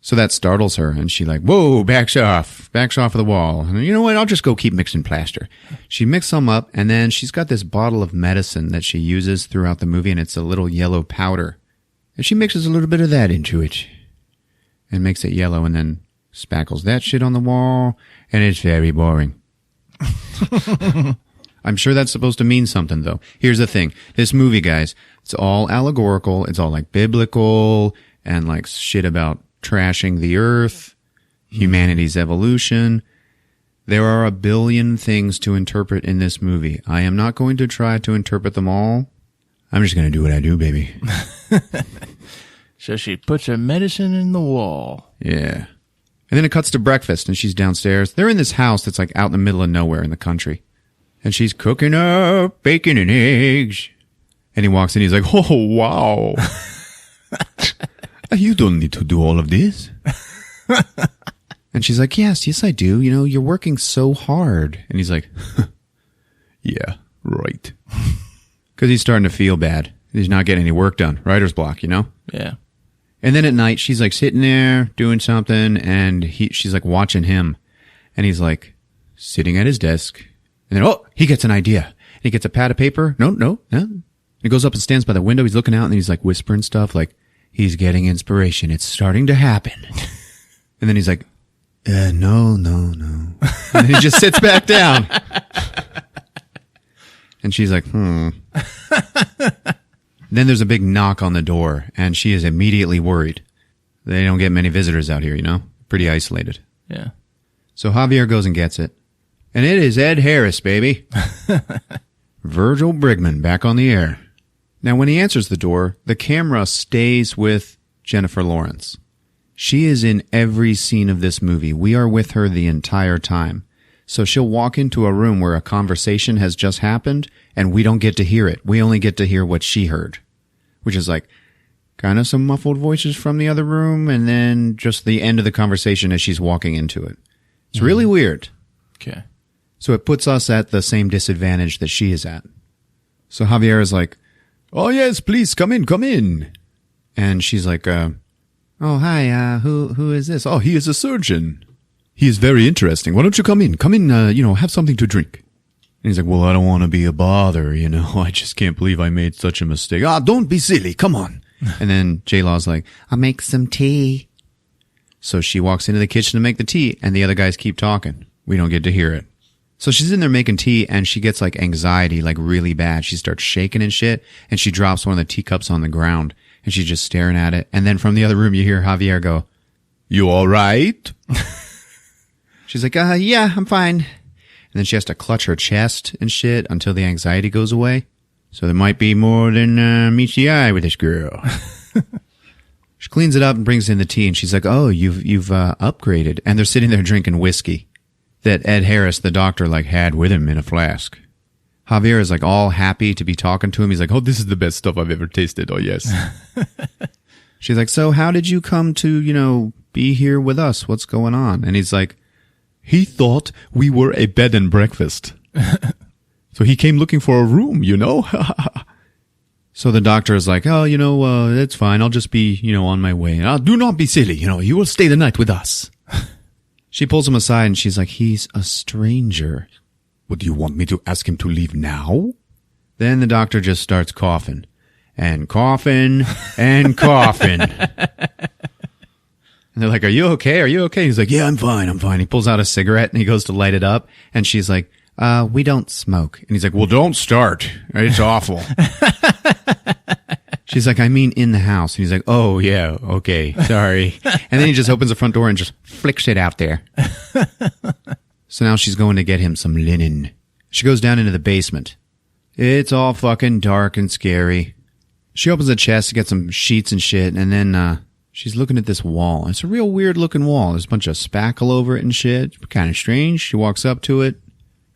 So that startles her, and she like, whoa, backs off of the wall. And you know what? I'll just go keep mixing plaster. She mixes them up, and then she's got this bottle of medicine that she uses throughout the movie, and it's a little yellow powder. And she mixes a little bit of that into it and makes it yellow, and then spackles that shit on the wall, and it's very boring. I'm sure that's supposed to mean something, though. Here's the thing. This movie, guys, it's all allegorical. It's all like biblical and like shit about trashing the earth, humanity's evolution. There are a billion things to interpret in this movie. I am not going to try to interpret them all. I'm just going to do what I do, baby. So she puts her medicine in the wall. Yeah. And then it cuts to breakfast, and she's downstairs. They're in this house that's like out in the middle of nowhere in the country. And she's cooking up bacon and eggs. And he walks in, he's like, oh, wow. You don't need to do all of this. And she's like, yes, I do. You're working so hard. And he's like, yeah, right. Because he's starting to feel bad. He's not getting any work done. Writer's block, Yeah. And then at night, she's like sitting there doing something, and she's like watching him. And he's like sitting at his desk. And then, he gets an idea. And he gets a pad of paper. No. He goes up and stands by the window. He's looking out, and he's like whispering stuff like, he's getting inspiration. It's starting to happen. And then he's like, No. And he just sits back down. And she's like, Then there's a big knock on the door, and she is immediately worried. They don't get many visitors out here, you know? Pretty isolated. Yeah. So Javier goes and gets it. And it is Ed Harris, baby. Virgil Brigman back on the air. Now, when he answers the door, the camera stays with Jennifer Lawrence. She is in every scene of this movie. We are with her the entire time. So she'll walk into a room where a conversation has just happened, and we don't get to hear it. We only get to hear what she heard, which is like kind of some muffled voices from the other room, and then just the end of the conversation as she's walking into it. It's really weird. Okay. So it puts us at the same disadvantage that she is at. So Javier is like, oh, yes, please, come in. And she's like, oh, hi, who is this? Oh, he is a surgeon. He is very interesting. Why don't you come in? Come in, have something to drink. And he's like, well, I don't want to be a bother, you know. I just can't believe I made such a mistake. Don't be silly. Come on. And then J-Law's like, I'll make some tea. So she walks into the kitchen to make the tea, and the other guys keep talking. We don't get to hear it. So she's in there making tea, and she gets like anxiety, like really bad. She starts shaking and shit, and she drops one of the teacups on the ground, and she's just staring at it. And then from the other room, you hear Javier go, you all right? She's like, yeah, I'm fine. And then she has to clutch her chest and shit until the anxiety goes away. So there might be more than meets the eye with this girl. She cleans it up and brings in the tea, and she's like, oh, you've upgraded. And they're sitting there drinking whiskey that Ed Harris, the doctor, like had with him in a flask. Javier is like all happy to be talking to him. He's like, oh, this is the best stuff I've ever tasted. Oh, yes. She's like, so how did you come to, be here with us? What's going on? And he's like, he thought we were a bed and breakfast. So he came looking for a room, So the doctor is like, oh, that's fine. I'll just be, on my way. Do not be silly. You will stay the night with us. She pulls him aside and she's like, he's a stranger. Would you want me to ask him to leave now? Then the doctor just starts coughing and coughing and coughing. And they're like, are you okay? Are you okay? He's like, yeah, I'm fine. He pulls out a cigarette and he goes to light it up. And she's like, we don't smoke. And he's like, well, don't start. It's awful. She's like, I mean in the house. And he's like, oh, yeah, okay, sorry. And then he just opens the front door and just flicks it out there. So now she's going to get him some linen. She goes down into the basement. It's all fucking dark and scary. She opens a chest to get some sheets and shit. And then she's looking at this wall. It's a real weird looking wall. There's a bunch of spackle over it and shit. Kind of strange. She walks up to it.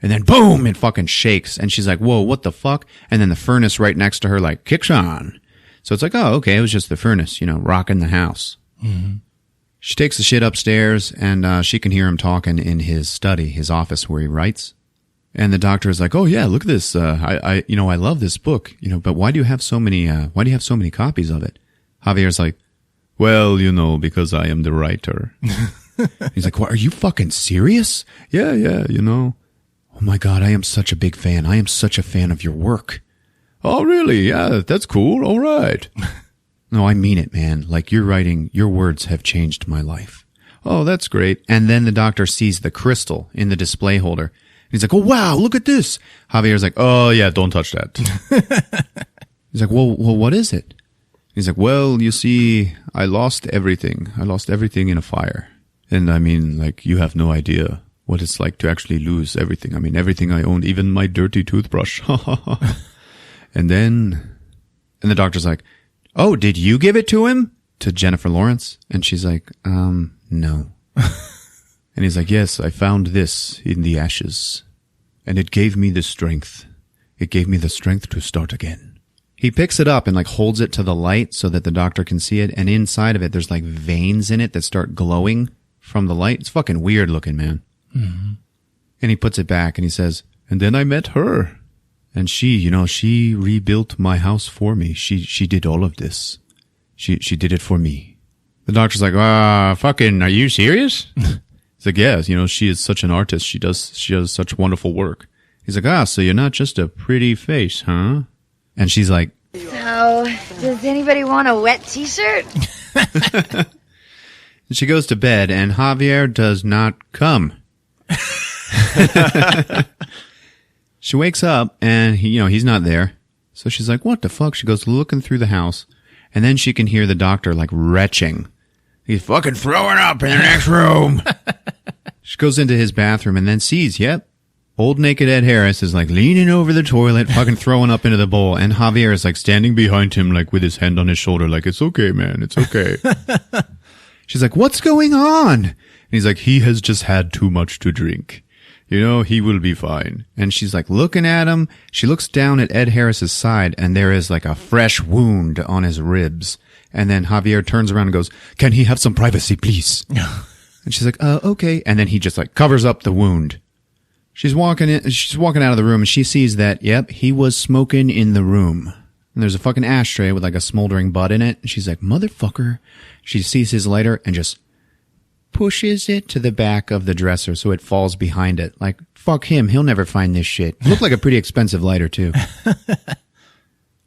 And then boom, it fucking shakes. And she's like, whoa, what the fuck? And then the furnace right next to her like kicks on. So it's like, oh, okay, it was just the furnace, rocking the house. Mm-hmm. She takes the shit upstairs, and she can hear him talking in his study, his office where he writes. And the doctor is like, oh yeah, look at this. I love this book, but why do you have so many copies of it? Javier's like, well, because I am the writer. He's like, what, are you fucking serious? Yeah, Oh my God, I am such a big fan. I am such a fan of your work. Oh, really? Yeah, that's cool. All right. No, I mean it, man. Like your writing, your words have changed my life. Oh, that's great. And then the doctor sees the crystal in the display holder. He's like, oh, wow, look at this. Javier's like, oh, yeah, don't touch that. He's like, well, what is it? He's like, well, you see, I lost everything. I lost everything in a fire. And I mean, like, you have no idea what it's like to actually lose everything. I mean, everything I owned, even my dirty toothbrush. And the doctor's like, oh, did you give it to him? To Jennifer Lawrence? And she's like, no. And he's like, yes, I found this in the ashes. And it gave me the strength. It gave me the strength to start again. He picks it up and like holds it to the light so that the doctor can see it. And inside of it, there's like veins in it that start glowing from the light. It's fucking weird looking, man. Mm-hmm. And he puts it back and he says, and then I met her. And she, she rebuilt my house for me. She did all of this. She did it for me. The doctor's like, fucking, are you serious? He's like, yeah, she is such an artist. She does such wonderful work. He's like, so you're not just a pretty face, huh? And she's like, so, does anybody want a wet t-shirt? She goes to bed, and Javier does not come. She wakes up, and he's not there. So she's like, what the fuck? She goes looking through the house, and then she can hear the doctor, like, retching. He's fucking throwing up in the next room. She goes into his bathroom and then sees, old naked Ed Harris is, like, leaning over the toilet, fucking throwing up into the bowl, and Javier is, like, standing behind him, like, with his hand on his shoulder, like, it's okay, man, it's okay. She's like, what's going on? And he's like, he has just had too much to drink. He will be fine. And she's like looking at him. She looks down at Ed Harris's side, and there is like a fresh wound on his ribs. And then Javier turns around and goes, can he have some privacy, please? And she's like, okay. And then he just like covers up the wound. She's walking out of the room, and she sees that, he was smoking in the room. And there's a fucking ashtray with like a smoldering butt in it. And she's like, motherfucker. She sees his lighter and just pushes it to the back of the dresser so it falls behind it. Like, fuck him. He'll never find this shit. It looked like a pretty expensive lighter, too.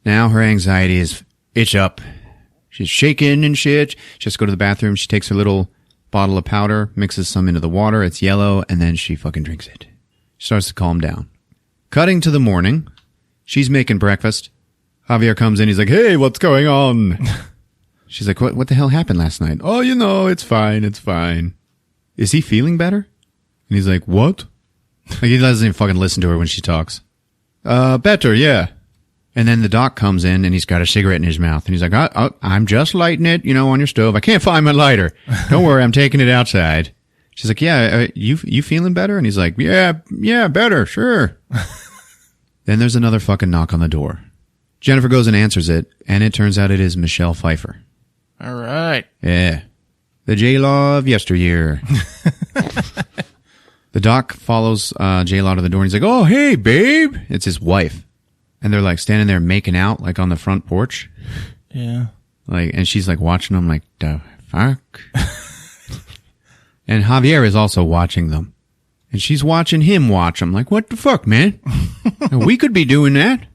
Now her anxiety is itch up. She's shaking and shit. She has to go to the bathroom. She takes her little bottle of powder, mixes some into the water. It's yellow, and then she fucking drinks it. She starts to calm down. Cutting to the morning. She's making breakfast. Javier comes in. He's like, hey, what's going on? She's like, what the hell happened last night? Oh, it's fine. It's fine. Is he feeling better? And he's like, what? Like, he doesn't even fucking listen to her when she talks. Better, yeah. And then the doc comes in, and he's got a cigarette in his mouth. And he's like, I'm just lighting it, on your stove. I can't find my lighter. Don't worry, I'm taking it outside. She's like, yeah, you feeling better? And he's like, yeah, better, sure. Then there's another fucking knock on the door. Jennifer goes and answers it, and it turns out it is Michelle Pfeiffer. All right. Yeah. The J-Law of yesteryear. The doc follows J-Law to the door, and he's like, oh, hey, babe. It's his wife. And they're, like, standing there making out, like, on the front porch. Yeah. Like, and she's, like, watching them, like, the fuck? And Javier is also watching them. And she's watching him watch them. Like, what the fuck, man? We could be doing that.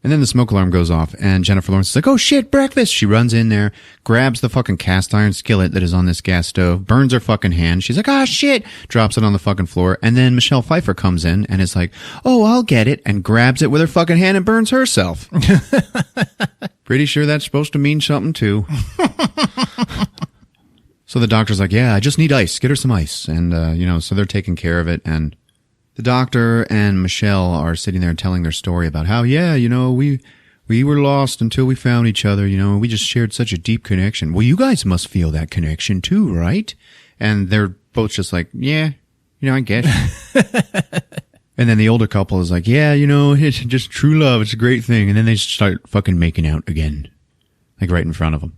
And then the smoke alarm goes off, and Jennifer Lawrence is like, oh shit, breakfast! She runs in there, grabs the fucking cast iron skillet that is on this gas stove, burns her fucking hand. She's like, ah shit! Drops it on the fucking floor, and then Michelle Pfeiffer comes in and is like, oh, I'll get it, and grabs it with her fucking hand and burns herself. Pretty sure that's supposed to mean something too. So the doctor's like, yeah, I just need ice. Get her some ice. And, so they're taking care of it, and the doctor and Michelle are sitting there telling their story about how, we were lost until we found each other, we just shared such a deep connection. Well, you guys must feel that connection too, right? And they're both just like, yeah, I guess. And then the older couple is like, yeah, it's just true love. It's a great thing. And then they start fucking making out again, like right in front of them.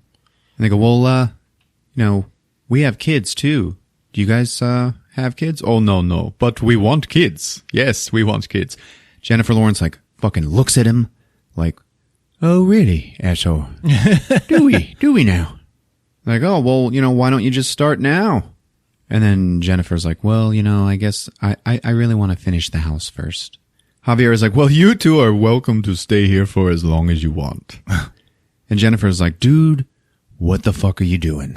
And they go, well, we have kids too. Do you guys, have kids? Oh, no. But we want kids. Yes, we want kids. Jennifer Lawrence, like, fucking looks at him like, oh, really, asshole? Do we now? Like, oh, well, why don't you just start now? And then Jennifer's like, well, I guess I really want to finish the house first. Javier is like, well, you two are welcome to stay here for as long as you want. And Jennifer's like, dude, what the fuck are you doing?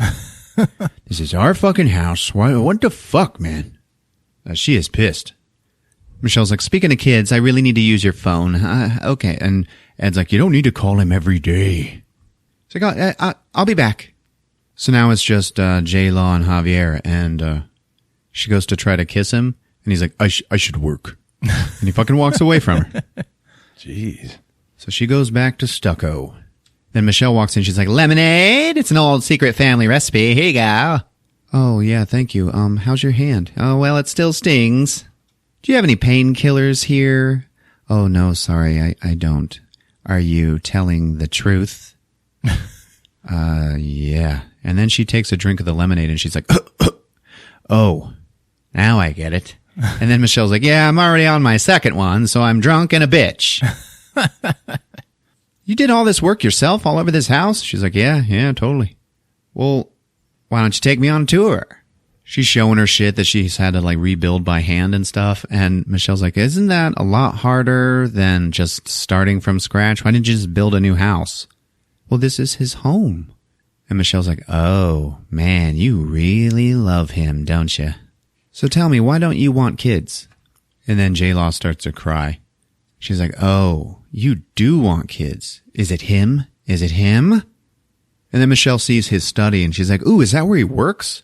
This is our fucking house. What the fuck, man? She is pissed. Michelle's like, speaking of kids, I really need to use your phone. Okay. And Ed's like, you don't need to call him every day. She's like, I'll be back. So now it's just J-Law and Javier, and she goes to try to kiss him, and he's like, I should work. And he fucking walks away from her. Jeez. So she goes back to stucco. Then Michelle walks in. She's like, lemonade? It's an old secret family recipe. Here you go. Oh, yeah, thank you. How's your hand? Oh, well, it still stings. Do you have any painkillers here? Oh, no, sorry, I don't. Are you telling the truth? Yeah. And then she takes a drink of the lemonade, and she's like, oh, now I get it. And then Michelle's like, yeah, I'm already on my second one, so I'm drunk and a bitch. You did all this work yourself all over this house? She's like, yeah, totally. Well, why don't you take me on a tour? She's showing her shit that she's had to like rebuild by hand and stuff. And Michelle's like, isn't that a lot harder than just starting from scratch? Why didn't you just build a new house? Well, this is his home. And Michelle's like, oh, man, you really love him, don't you? So tell me, why don't you want kids? And then J-Law starts to cry. She's like, oh, you do want kids. Is it him? Is it him? And then Michelle sees his study and she's like, ooh, is that where he works?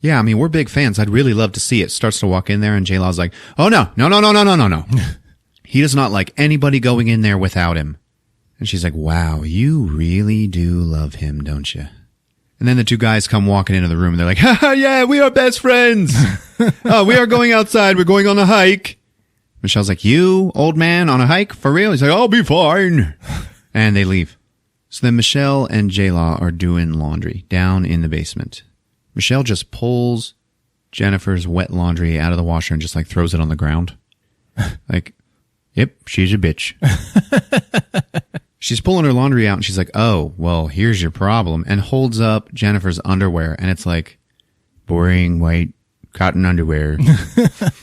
Yeah, I mean, we're big fans. I'd really love to see it. Starts to walk in there and J-Law's like, oh, no. He does not like anybody going in there without him. And she's like, wow, you really do love him, don't you? And then the two guys come walking into the room and they're like, ha, yeah, we are best friends. Oh, we are going outside. We're going on a hike. Michelle's like, you, old man, on a hike? For real? He's like, I'll be fine. And they leave. So then Michelle and J-Law are doing laundry down in the basement. Michelle just pulls Jennifer's wet laundry out of the washer and just like throws it on the ground. Like, yep, she's a bitch. She's pulling her laundry out and she's like, oh, well, here's your problem. And holds up Jennifer's underwear. And it's like boring white cotton underwear.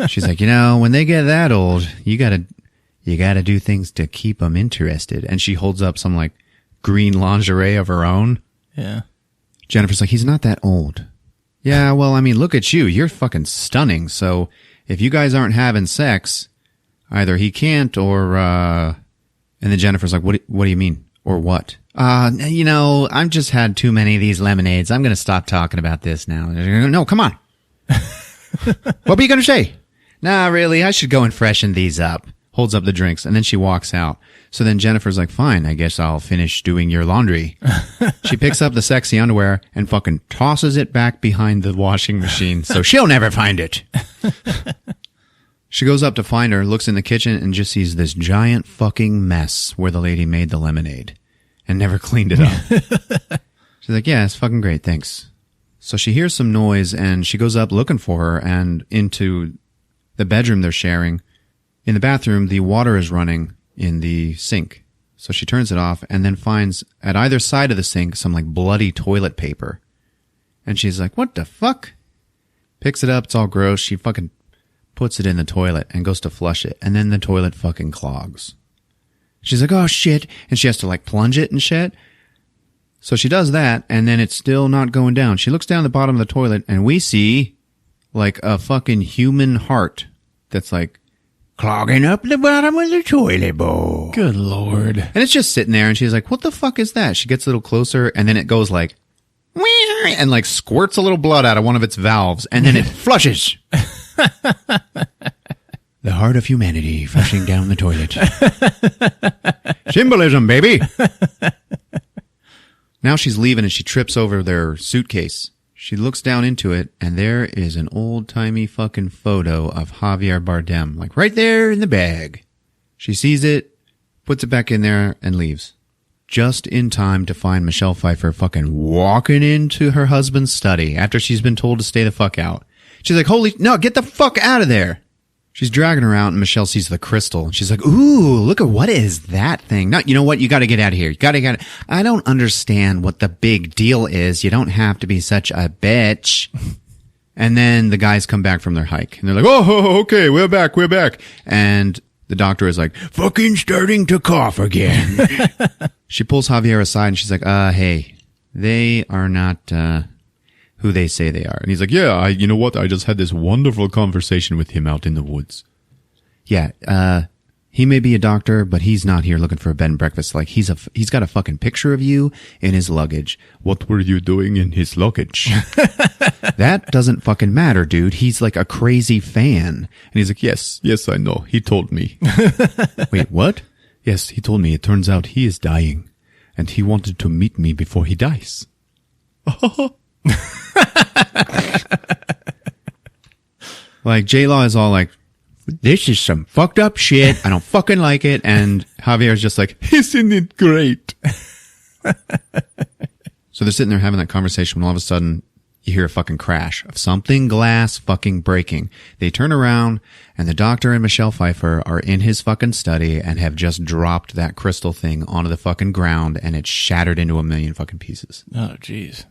She's like, when they get that old, you gotta do things to keep them interested. And she holds up some like green lingerie of her own. Yeah. Jennifer's like, he's not that old. Yeah, well, I mean, look at you. You're fucking stunning. So if you guys aren't having sex, either he can't or, and then Jennifer's like, what do you mean? Or what? I've just had too many of these lemonades. I'm going to stop talking about this now. No, come on. What were you going to say? Nah, really, I should go and freshen these up. Holds up the drinks, and then she walks out. So then Jennifer's like, fine, I guess I'll finish doing your laundry. She picks up the sexy underwear and fucking tosses it back behind the washing machine so she'll never find it. She goes up to find her, looks in the kitchen, and just sees this giant fucking mess where the lady made the lemonade and never cleaned it up. She's like, yeah, it's fucking great, thanks. So she hears some noise, and she goes up looking for her and into the bedroom they're sharing. In the bathroom, the water is running in the sink. So she turns it off and then finds at either side of the sink some like bloody toilet paper. And she's like, what the fuck? Picks it up, it's all gross. She fucking puts it in the toilet and goes to flush it. And then the toilet fucking clogs. She's like, oh shit. And she has to like plunge it and shit. So she does that and then it's still not going down. She looks down the bottom of the toilet and we see like a fucking human heart that's like clogging up the bottom of the toilet bowl. Good Lord. And it's just sitting there and she's like, what the fuck is that? She gets a little closer and then it goes like, and like squirts a little blood out of one of its valves and then it flushes. The heart of humanity flushing down the toilet. Symbolism, baby. Now she's leaving and she trips over their suitcase. She looks down into it, and there is an old-timey fucking photo of Javier Bardem, like right there in the bag. She sees it, puts it back in there, and leaves. Just in time to find Michelle Pfeiffer fucking walking into her husband's study after she's been told to stay the fuck out. She's like, no, get the fuck out of there. She's dragging her out, and Michelle sees the crystal. And she's like, ooh, look at what is that thing? No, you know what? You gotta get out of here. You gotta get. I don't understand what the big deal is. You don't have to be such a bitch. And then the guys come back from their hike. And they're like, oh, okay, we're back. And the doctor is like, fucking starting to cough again. She pulls Javier aside, and she's like, hey, they are not who they say they are. And he's like, yeah, you know what? I just had this wonderful conversation with him out in the woods. Yeah, he may be a doctor, but he's not here looking for a bed and breakfast. Like, he's got a fucking picture of you in his luggage. What were you doing in his luggage? That doesn't fucking matter, dude. He's like a crazy fan. And he's like, yes, I know. He told me. Wait, what? Yes, he told me. It turns out he is dying. And he wanted to meet me before he dies. Like, J-Law is all like, this is some fucked up shit. I don't fucking like it. And Javier's just like, isn't it great? So they're sitting there having that conversation when all of a sudden you hear a fucking crash of something glass fucking breaking. They turn around and the doctor and Michelle Pfeiffer are in his fucking study and have just dropped that crystal thing onto the fucking ground and it's shattered into a million fucking pieces. Oh, jeez.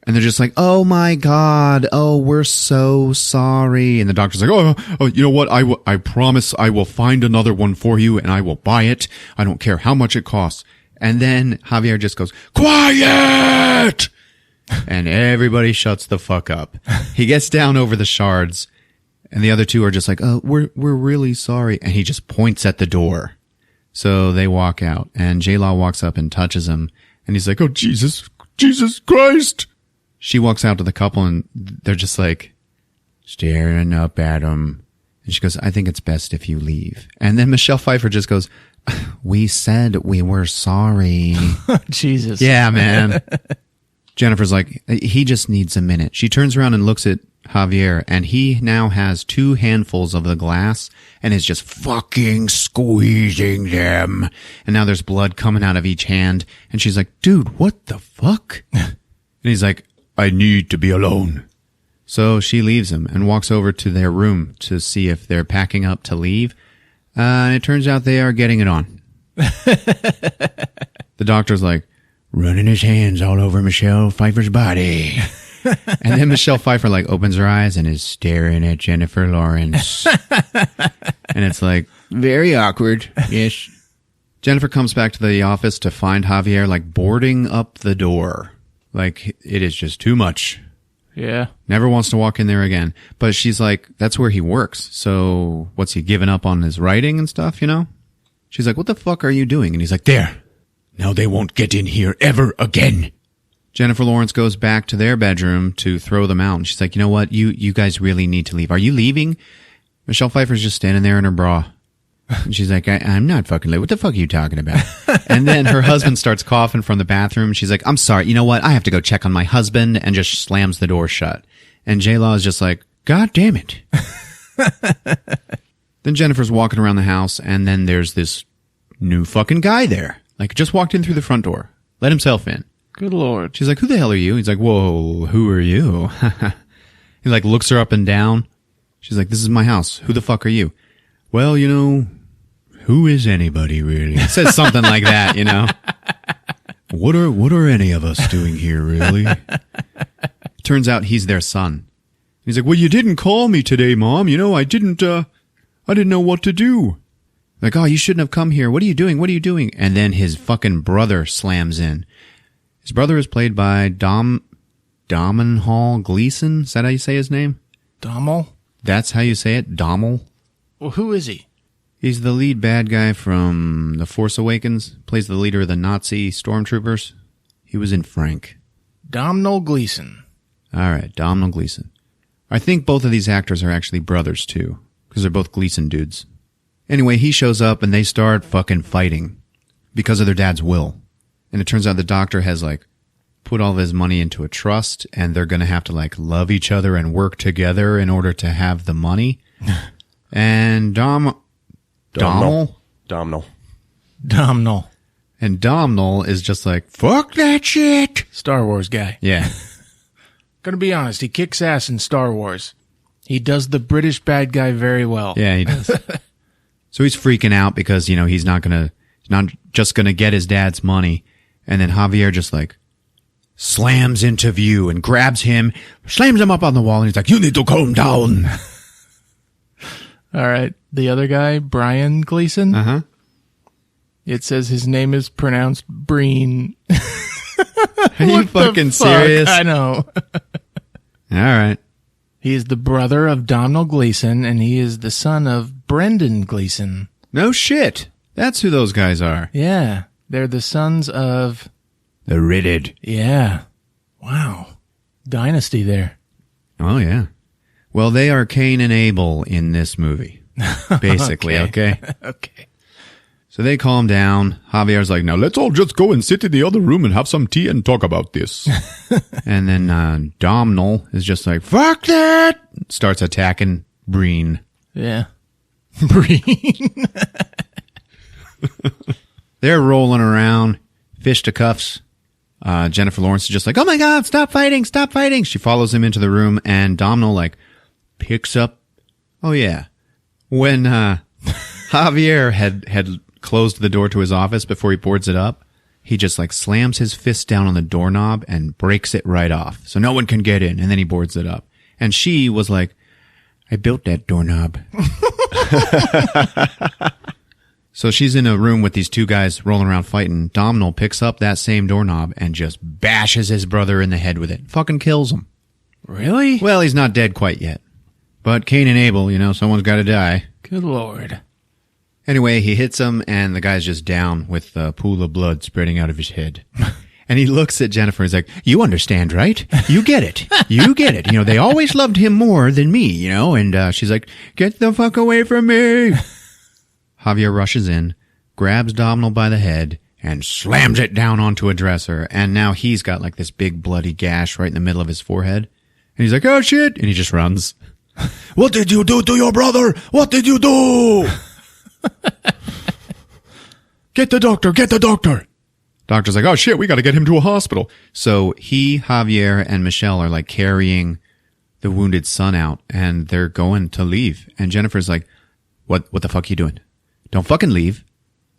And they're just like, oh my God. Oh, we're so sorry. And the doctor's like, oh, you know what? I promise I will find another one for you and I will buy it. I don't care how much it costs. And then Javier just goes, quiet! And everybody shuts the fuck up. He gets down over the shards, and the other two are just like, oh, we're really sorry. And he just points at the door. So they walk out, and J-Law walks up and touches him, and he's like, oh, Jesus Christ. She walks out to the couple, and they're just like staring up at him. And she goes, I think it's best if you leave. And then Michelle Pfeiffer just goes, we said we were sorry. Jesus. Yeah, man. Jennifer's like, he just needs a minute. She turns around and looks at Javier, and he now has 2 handfuls of the glass and is just fucking squeezing them. And now there's blood coming out of each hand. And she's like, dude, what the fuck? And he's like, I need to be alone. So she leaves him and walks over to their room to see if they're packing up to leave. And it turns out they are getting it on. The doctor's like, running his hands all over Michelle Pfeiffer's body. And then Michelle Pfeiffer like opens her eyes and is staring at Jennifer Lawrence. And it's like, very awkward. Yes. Jennifer comes back to the office to find Javier like boarding up the door. Like, it is just too much. Yeah. Never wants to walk in there again. But she's like, that's where he works. So what's he given up on his writing and stuff, you know? She's like, what the fuck are you doing? And he's like, there. Now they won't get in here ever again. Jennifer Lawrence goes back to their bedroom to throw them out. And she's like, you know what? You guys really need to leave. Are you leaving? Michelle Pfeiffer's just standing there in her bra. And she's like, I'm not fucking leaving. What the fuck are you talking about? And then her husband starts coughing from the bathroom. She's like, I'm sorry. You know what? I have to go check on my husband, and just slams the door shut. And J-Law is just like, God damn it. Then Jennifer's walking around the house, and then there's this new fucking guy there. Like, just walked in through the front door. Let himself in. Good Lord. She's like, who the hell are you? He's like, whoa, who are you? He like looks her up and down. She's like, this is my house. Who the fuck are you? Well, you know, who is anybody really? It says something like that, you know. What are any of us doing here, really? Turns out he's their son. He's like, well, you didn't call me today, Mom. You know, I didn't know what to do. Like, oh, you shouldn't have come here. What are you doing? What are you doing? And then his fucking brother slams in. His brother is played by Domhnall Gleeson. Is that how you say his name? Dommel? That's how you say it? Dommel? Well, who is he? He's the lead bad guy from The Force Awakens. Plays the leader of the Nazi stormtroopers. He was in Frank. Domhnall Gleeson. All right, Domhnall Gleeson. I think both of these actors are actually brothers, too, because they're both Gleeson dudes. Anyway, he shows up, and they start fucking fighting because of their dad's will. And it turns out the doctor has, like, put all of his money into a trust, and they're going to have to, like, love each other and work together in order to have the money. And Domhnall. And Domhnall is just like, fuck that shit. Star Wars guy. Yeah. Gonna be honest, he kicks ass in Star Wars. He does the British bad guy very well. Yeah, he does. So he's freaking out because, you know, he's not just gonna get his dad's money. And then Javier just like slams into view and grabs him, slams him up on the wall, and he's like, you need to calm down. All right. The other guy, Brian Gleeson. Uh-huh. It says his name is pronounced Breen. Are you fucking serious? I know. All right. He is the brother of Domhnall Gleeson, and he is the son of Brendan Gleeson. No shit. That's who those guys are. Yeah. They're the sons of... The Ridded. Yeah. Wow. Dynasty there. Oh, yeah. Well, they are Cain and Abel in this movie, basically, okay? Okay. So they calm down. Javier's like, now let's all just go and sit in the other room and have some tea and talk about this. And then Domhnall is just like, fuck that! Starts attacking Breen. Yeah. Breen. They're rolling around, fisticuffs. Jennifer Lawrence is just like, oh my God, stop fighting, stop fighting. She follows him into the room, and Domhnall, like, picks up. Oh, yeah. When Javier had closed the door to his office before he boards it up, he just, like, slams his fist down on the doorknob and breaks it right off. So no one can get in, and then he boards it up. And she was like, I built that doorknob. So she's in a room with these two guys rolling around fighting. Domhnall picks up that same doorknob and just bashes his brother in the head with it. Fucking kills him. Really? Well, he's not dead quite yet. But Cain and Abel, someone's got to die. Good Lord. Anyway, he hits him, and the guy's just down with a pool of blood spreading out of his head. And he looks at Jennifer. He's like, you understand, right? You get it. You get it. They always loved him more than me, And she's like, get the fuck away from me. Javier rushes in, grabs Domhnall by the head, and slams it down onto a dresser. And now he's got like this big bloody gash right in the middle of his forehead. And he's like, oh shit. And he just runs. What did you do to your brother? What did you do? Get the doctor. Get the doctor. Doctor's like, oh shit, we got to get him to a hospital. So he, Javier, and Michelle are like carrying the wounded son out, and they're going to leave. And Jennifer's like, what the fuck are you doing? Don't fucking leave.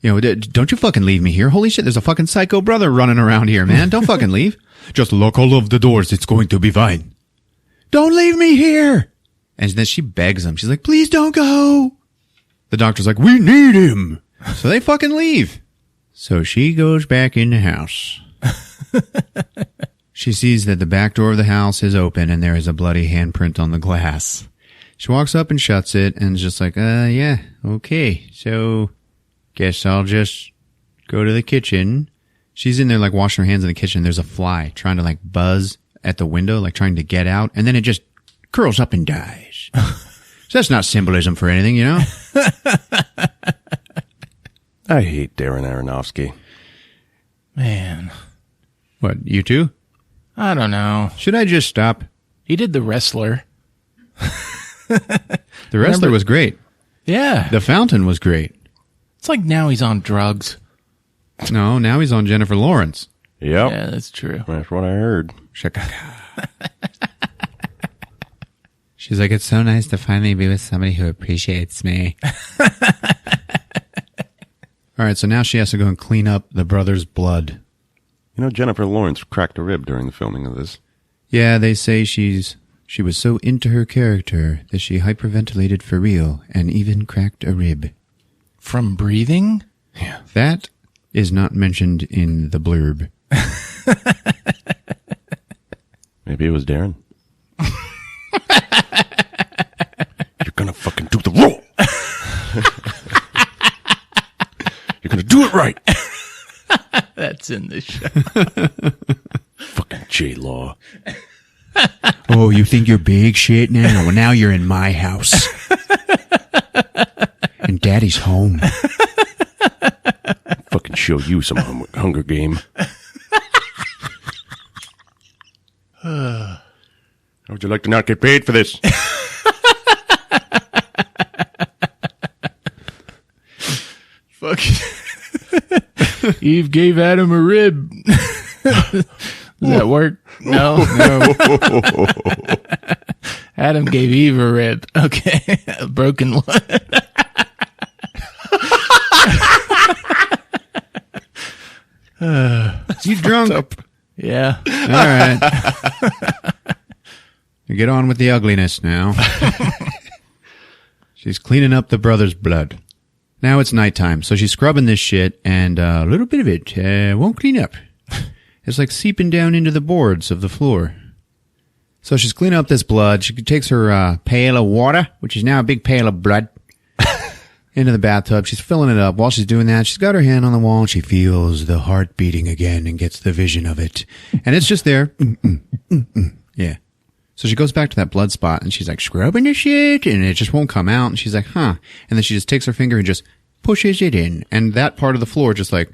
Don't you fucking leave me here. Holy shit, there's a fucking psycho brother running around here, man. Don't fucking leave. Just lock all of the doors. It's going to be fine. Don't leave me here. And then she begs him. She's like, please don't go. The doctor's like, we need him. So they fucking leave. So she goes back in the house. She sees that the back door of the house is open and there is a bloody handprint on the glass. She walks up and shuts it and is just like, yeah, okay. So guess I'll just go to the kitchen. She's in there like washing her hands in the kitchen. There's a fly trying to like buzz at the window, like trying to get out. And then it just curls up and dies. So that's not symbolism for anything, I hate Darren Aronofsky. Man. What, you too? I don't know. Should I just stop? He did The Wrestler. The Wrestler was great. Yeah. The Fountain was great. It's like now he's on drugs. No, now he's on Jennifer Lawrence. Yep. Yeah, that's true. That's what I heard. She's like, it's so nice to finally be with somebody who appreciates me. All right, so now she has to go and clean up the brother's blood. Jennifer Lawrence cracked a rib during the filming of this. Yeah, they say she was so into her character that she hyperventilated for real and even cracked a rib. From breathing? Yeah. That is not mentioned in the blurb. Maybe it was Darren. You're gonna fucking do the role. You're gonna do it right. That's in the show. Fucking J-Law. Oh, you think you're big shit now? Well, now you're in my house. And Daddy's home. Fucking show you some Hunger Game. How would you like to not get paid for this? Fuck. Eve gave Adam a rib. Does that work? No. Adam gave Eve a rib. Okay. A broken one. You drunk? Yeah. All right. Get on with the ugliness now. She's cleaning up the brother's blood. Now it's nighttime, so she's scrubbing this shit, and a little bit of it won't clean up. It's like seeping down into the boards of the floor. So she's cleaning up this blood. She takes her pail of water, which is now a big pail of blood, into the bathtub. She's filling it up. While she's doing that, she's got her hand on the wall, and she feels the heart beating again and gets the vision of it. And it's just there. Yeah. So she goes back to that blood spot, and she's like scrubbing the shit, and it just won't come out. And she's like, huh. And then she just takes her finger and just pushes it in. And that part of the floor just like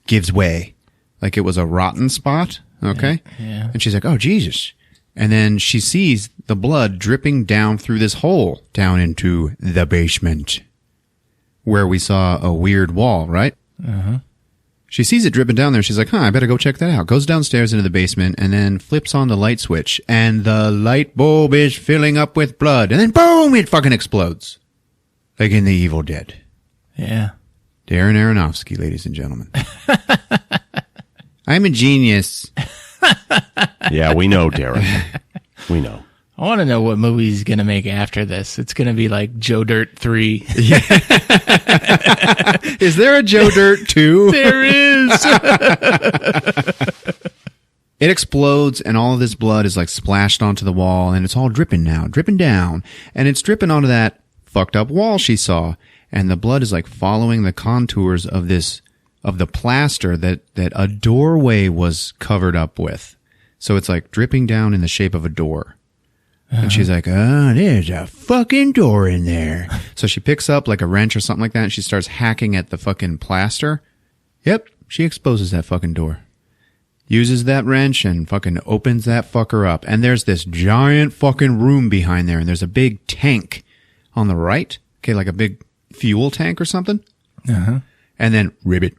gives way. Like it was a rotten spot. Okay. Yeah. And she's like, oh, Jesus. And then she sees the blood dripping down through this hole down into the basement where we saw a weird wall, right? Uh-huh. She sees it dripping down there. She's like, I better go check that out. Goes downstairs into the basement and then flips on the light switch. And the light bulb is filling up with blood. And then boom, it fucking explodes. Like in The Evil Dead. Yeah. Darren Aronofsky, ladies and gentlemen. I'm a genius. Yeah, we know, Darren. We know. I want to know what movie he's going to make after this. It's going to be like Joe Dirt 3. Is there a Joe Dirt 2? There is. It explodes, and all of this blood is like splashed onto the wall, and it's all dripping now, dripping down, and it's dripping onto that fucked up wall she saw, and the blood is like following the contours of the plaster that a doorway was covered up with. So it's like dripping down in the shape of a door. And she's like, oh, there's a fucking door in there. So she picks up like a wrench or something like that, and she starts hacking at the fucking plaster. Yep, she exposes that fucking door. Uses that wrench and fucking opens that fucker up. And there's this giant fucking room behind there, and there's a big tank on the right. Okay, like a big fuel tank or something. Uh-huh. And then ribbit,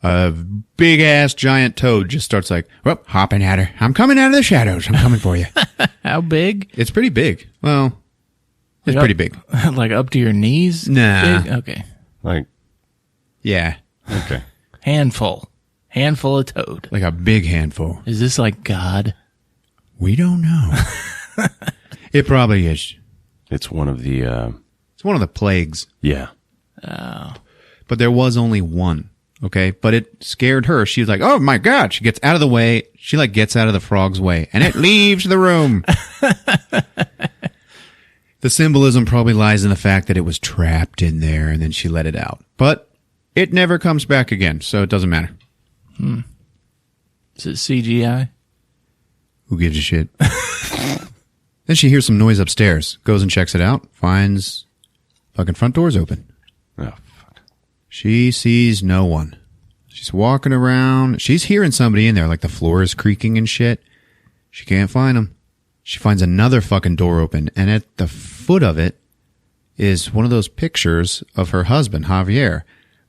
a big ass giant toad just starts like, well, hopping at her. I'm coming out of the shadows. I'm coming for you. How big? It's pretty big. Well, it's pretty big. Like up to your knees? Nah. Big? Okay. Like, Yeah. okay. Handful of toad. Like a big handful. Is this like God? We don't know. It probably is. It's one of the, It's one of the plagues. yeah. But there was only one. Okay. But it scared her. She was like, oh my God. She gets out of the way. She like gets out of the frog's way and it leaves the room. The symbolism probably lies in the fact that it was trapped in there and then she let it out. But it never comes back again. So it doesn't matter. Is it CGI? Who gives a shit? Then she hears some noise upstairs, goes and checks it out, finds fucking front doors open. Oh, fuck. She sees no one. She's walking around. She's hearing somebody in there, like the floor is creaking and shit. She can't find them. She finds another fucking door open, and at the foot of it is one of those pictures of her husband, Javier.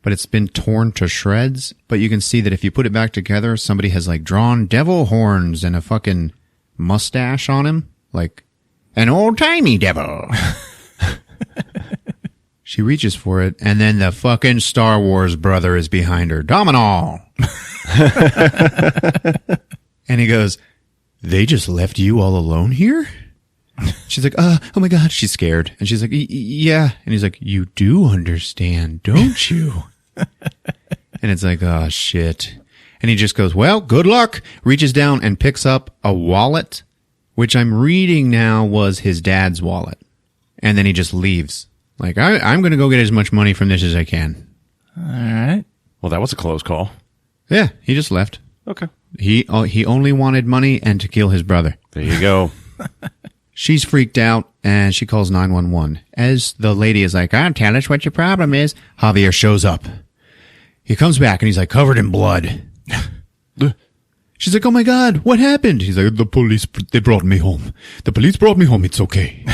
But it's been torn to shreds. But you can see that if you put it back together, somebody has like drawn devil horns and a fucking mustache on him. Like an old-timey devil. She reaches for it, and then the fucking Star Wars brother is behind her. Dominal! And he goes, they just left you all alone here? She's like, oh my God. She's scared. And she's like, yeah. And he's like, you do understand, don't you? And it's like, oh shit. And he just goes, well, good luck. Reaches down and picks up a wallet, which I'm reading now was his dad's wallet. And then he just leaves. Like, I'm going to go get as much money from this as I can. All right. Well, that was a close call. Yeah, he just left. Okay. He only wanted money and to kill his brother. There you go. She's freaked out and she calls 911. As the lady is like, tell us what your problem is. Javier shows up. He comes back and he's like covered in blood. She's like, oh my God, what happened? He's like, the police, they brought me home. The police brought me home. It's okay.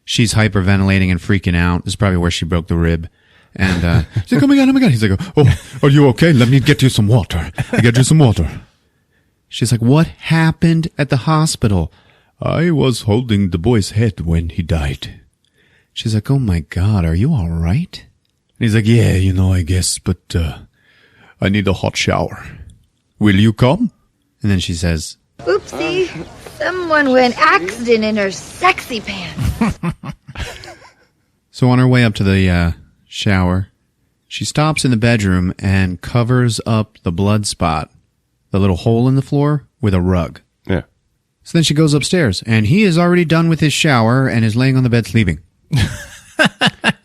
She's hyperventilating and freaking out. This is probably where she broke the rib. And she's like, oh my God. He's like, oh, are you okay? Let me get you some water. I get you some water. She's like, what happened at the hospital? I was holding the boy's head when he died. She's like, oh my God, are you all right? And he's like, yeah, I guess, but I need a hot shower. Will you come? And then she says, Oopsie. Someone went accident in her sexy pants. so on her way up to the shower, she stops in the bedroom and covers up the blood spot, the little hole in the floor, with a rug. Yeah. So then she goes upstairs, and he is already done with his shower and is laying on the bed sleeping.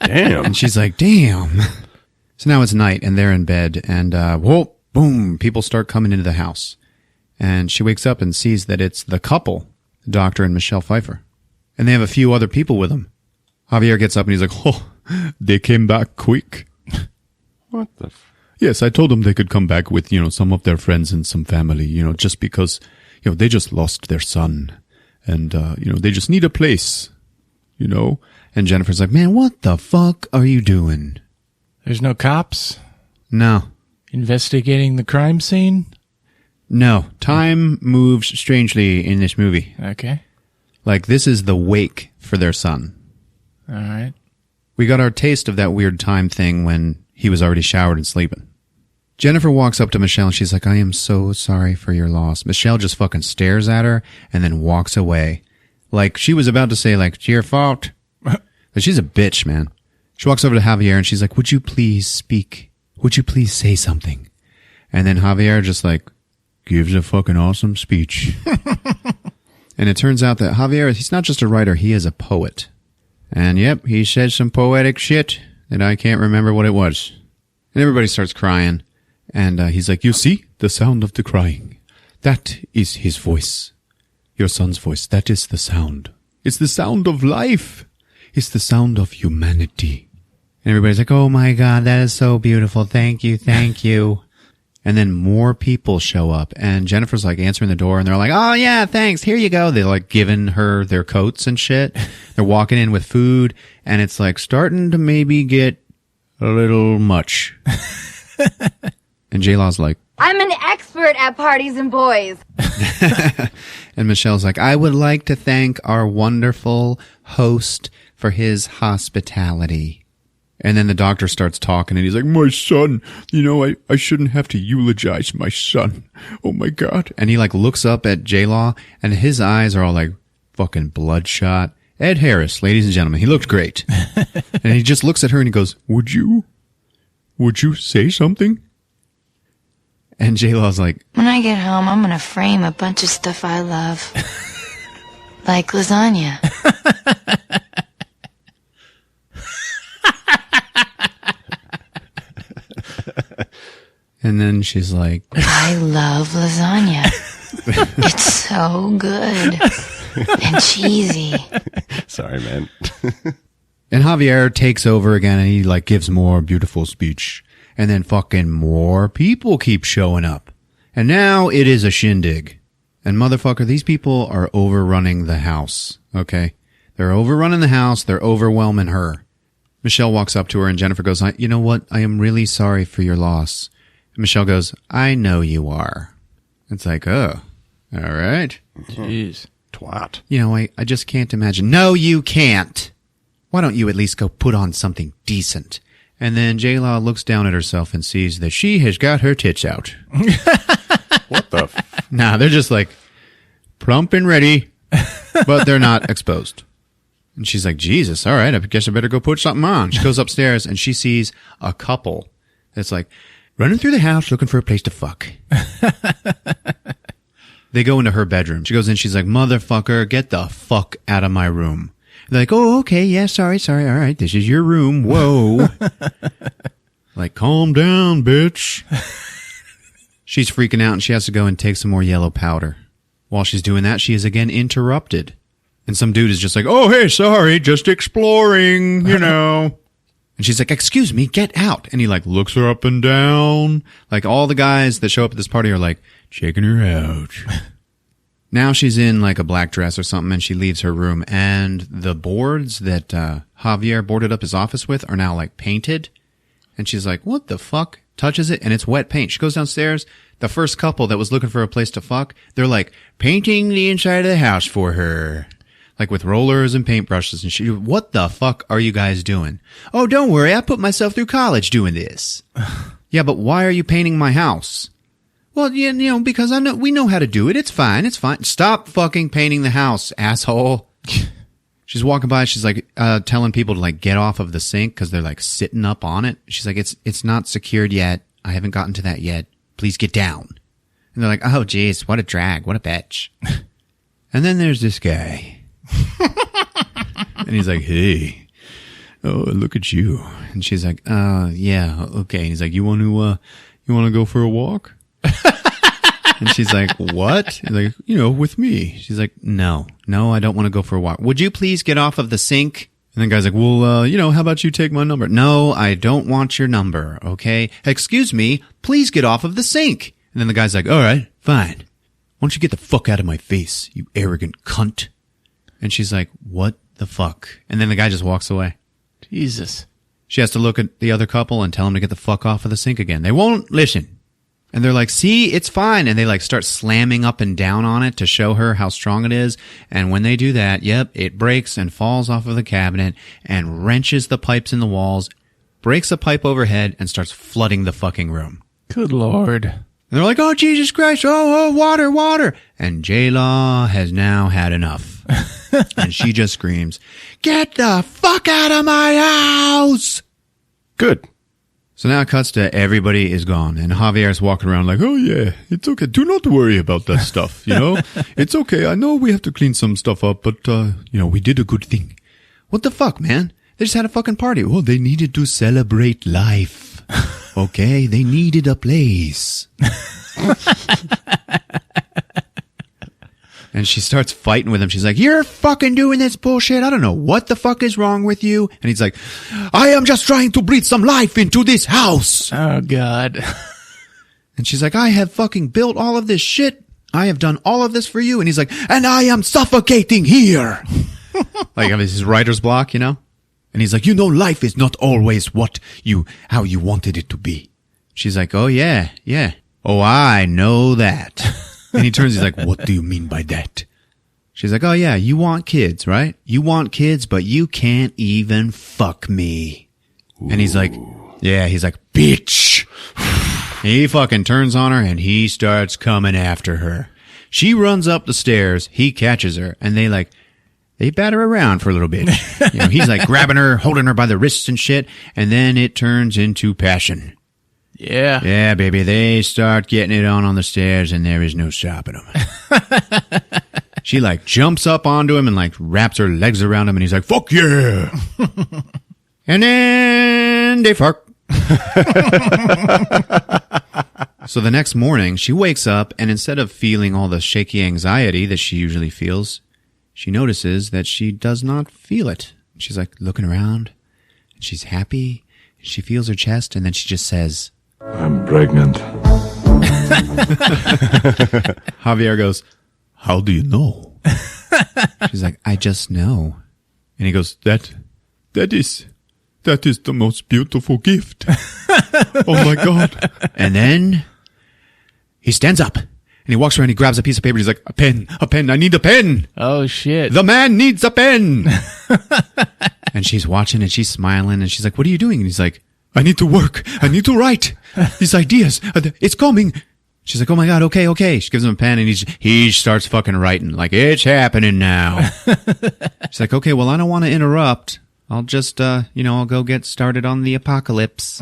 Damn. And she's like, damn. So now it's night, and they're in bed, and whoa, boom, people start coming into the house. And she wakes up and sees that it's the couple, the doctor and Michelle Pfeiffer. And they have a few other people with them. Javier gets up and he's like, oh, they came back quick. What the Yes, I told them they could come back with, some of their friends and some family, just because, they just lost their son. And, they just need a place, And Jennifer's like, man, what the fuck are you doing? There's no cops No. investigating the crime scene? No. Time moves strangely in this movie. Okay. Like, this is the wake for their son. All right. We got our taste of that weird time thing when he was already showered and sleeping. Jennifer walks up to Michelle and she's like, I am so sorry for your loss. Michelle just fucking stares at her and then walks away. Like, she was about to say, like, it's your fault. But she's a bitch, man. She walks over to Javier and she's like, would you please speak? Would you please say something? And then Javier just like gives a fucking awesome speech. And it turns out that Javier, he's not just a writer, he is a poet. And yep, he said some poetic shit that I can't remember what it was. And everybody starts crying. And he's like, you see the sound of the crying? That is his voice. Your son's voice. That is the sound. It's the sound of life. It's the sound of humanity. And everybody's like, oh my God, that is so beautiful. Thank you. Thank you. And then more people show up and Jennifer's like answering the door and they're like, oh yeah, thanks. Here you go. They're like giving her their coats and shit. They're walking in with food and it's like starting to maybe get a little much. And J-Law's like, I'm an expert at parties and boys. and Michelle's like, I would like to thank our wonderful host for his hospitality. And then the doctor starts talking and he's like, my son, you know, I shouldn't have to eulogize my son. Oh my God. And he like looks up at J-Law and his eyes are all like fucking bloodshot. Ed Harris, ladies and gentlemen, he looked great. And he just looks at her and he goes, would you say something? And J-Law's like, when I get home, I'm going to frame a bunch of stuff I love. Like lasagna. And then she's like, I love lasagna. It's so good and cheesy. Sorry, man. And Javier takes over again and he like gives more beautiful speech. And then fucking more people keep showing up. And now it is a shindig. And motherfucker, these people are overrunning the house. Okay? They're overrunning the house. They're overwhelming her. Michelle walks up to her and Jennifer goes, you know what? I am really sorry for your loss. And Michelle goes, I know you are. It's like, oh, all right. Jeez. Twat. You know, I just can't imagine. No, you can't. Why don't you at least go put on something decent? And then J-Law looks down at herself and sees that she has got her tits out. What the? Nah, they're just like plump and ready, but they're not exposed. And she's like, Jesus, all right, I guess I better go put something on. She goes upstairs and she sees a couple that's like running through the house looking for a place to fuck. They go into her bedroom. She goes in, she's like, motherfucker, get the fuck out of my room. They're like, oh, okay, yeah, sorry, all right, this is your room, whoa. Like, calm down, bitch. She's freaking out and she has to go and take some more yellow powder. While she's doing that, she is again interrupted. And some dude is just like, oh, hey, sorry, just exploring, you know. And she's like, excuse me, get out. And he like looks her up and down. Like all the guys that show up at this party are like, checking her out. Now she's in like a black dress or something and she leaves her room. And the boards that Javier boarded up his office with are now like painted. And she's like, what the fuck? Touches it and it's wet paint. She goes downstairs. The first couple that was looking for a place to fuck, they're like painting the inside of the house for her. Like with rollers and paintbrushes and shit. What the fuck are you guys doing? Oh, don't worry. I put myself through college doing this. Yeah, but why are you painting my house? Well, you know, because we know how to do it. It's fine. It's fine. Stop fucking painting the house, asshole. She's walking by. She's like, telling people to like get off of the sink because they're like sitting up on it. She's like, it's not secured yet. I haven't gotten to that yet. Please get down. And they're like, oh, geez, what a drag. What a bitch. And then there's this guy. And he's like, hey, oh, look at you. And she's like, yeah, okay. And he's like, you want to go for a walk? And she's like, what? He's like, you know, with me. She's like, no, I don't want to go for a walk. Would you please get off of the sink? And the guy's like, well, you know, how about you take my number? No, I don't want your number. Okay. Excuse me. Please get off of the sink. And then the guy's like, all right, fine. Why don't you get the fuck out of my face, you arrogant cunt? And she's like, what the fuck? And then the guy just walks away. Jesus. She has to look at the other couple and tell them to get the fuck off of the sink again. They won't listen. And they're like, see, it's fine. And they like start slamming up and down on it to show her how strong it is. And when they do that, yep, it breaks and falls off of the cabinet and wrenches the pipes in the walls, breaks a pipe overhead and starts flooding the fucking room. Good Lord. And they're like, oh, Jesus Christ. Oh, water. And J-Law has now had enough. And she just screams, "Get the fuck out of my house!" Good. So now it cuts to everybody is gone, and Javier's walking around like, "Oh yeah, it's okay. Do not worry about that stuff, It's okay. I know we have to clean some stuff up, but, we did a good thing." What the fuck, man? They just had a fucking party. Well, they needed to celebrate life. Okay, they needed a place. And she starts fighting with him. She's like, "You're fucking doing this bullshit. I don't know what the fuck is wrong with you." And he's like, "I am just trying to breathe some life into this house." Oh, God. And she's like, "I have fucking built all of this shit. I have done all of this for you." And he's like, "And I am suffocating here." Like, I mean, his writer's block, And he's like, "Life is not always how you wanted it to be." She's like, "Oh, yeah. Oh, I know that." And he turns, he's like, "What do you mean by that?" She's like, "Oh, yeah, you want kids, right? You want kids, but you can't even fuck me." Ooh. And he's like, "Bitch." He fucking turns on her and he starts coming after her. She runs up the stairs. He catches her and they batter around for a little bit. He's like grabbing her, holding her by the wrists and shit. And then it turns into passion. Yeah. Yeah, baby. They start getting it on the stairs and there is no stopping them. She jumps up onto him and wraps her legs around him and he's like, "Fuck yeah." And then they fuck. So the next morning she wakes up and instead of feeling all the shaky anxiety that she usually feels, she notices that she does not feel it. She's looking around and she's happy. She feels her chest and then she just says, "I'm pregnant." Javier goes, "How do you know?" She's like, "I just know." And he goes, That is the most beautiful gift." Oh my God. And then he stands up and he walks around, he grabs a piece of paper. He's like, a pen, I need a pen. Oh shit. The man needs a pen. And she's watching and she's smiling and she's like, "What are you doing?" And he's like, "I need to work. I need to write these ideas. It's coming." She's like, "Oh my God. Okay. She gives him a pen and he starts fucking writing it's happening now. She's like, "Okay, well, I don't want to interrupt. I'll just, I'll go get started on the apocalypse."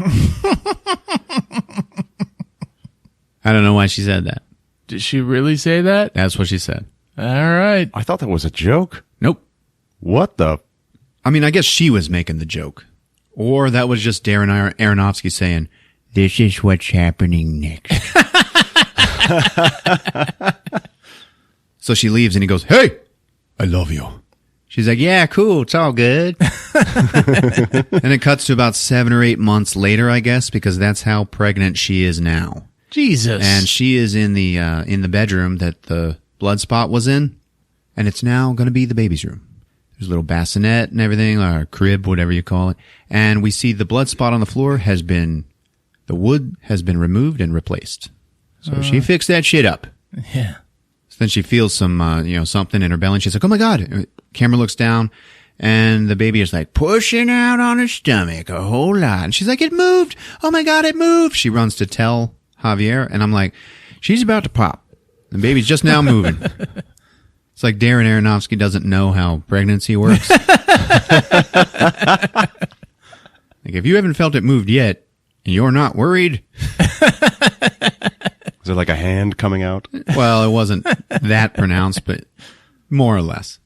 I don't know why she said that. Did she really say that? That's what she said. All right. I thought that was a joke. Nope. What the? I mean, I guess she was making the joke. Or that was just Darren Aronofsky saying, "This is what's happening next." So she leaves and he goes, "Hey, I love you." She's like, "Yeah, cool. It's all good." And it cuts to about 7 or 8 months later, I guess, because that's how pregnant she is now. Jesus. And she is in the bedroom that the blood spot was in. And it's now going to be the baby's room. There's a little bassinet and everything, or crib, whatever you call it. And we see the blood spot on the floor the wood has been removed and replaced. So she fixed that shit up. Yeah. So then she feels some, something in her belly. And she's like, "Oh my God." Camera looks down and the baby is pushing out on her stomach a whole lot. And she's like, "It moved. Oh my God, it moved." She runs to tell Javier and I'm like, she's about to pop. The baby's just now moving. It's like Darren Aronofsky doesn't know how pregnancy works. If you haven't felt it moved yet and you're not worried. Is it like a hand coming out? Well, it wasn't that pronounced, but more or less.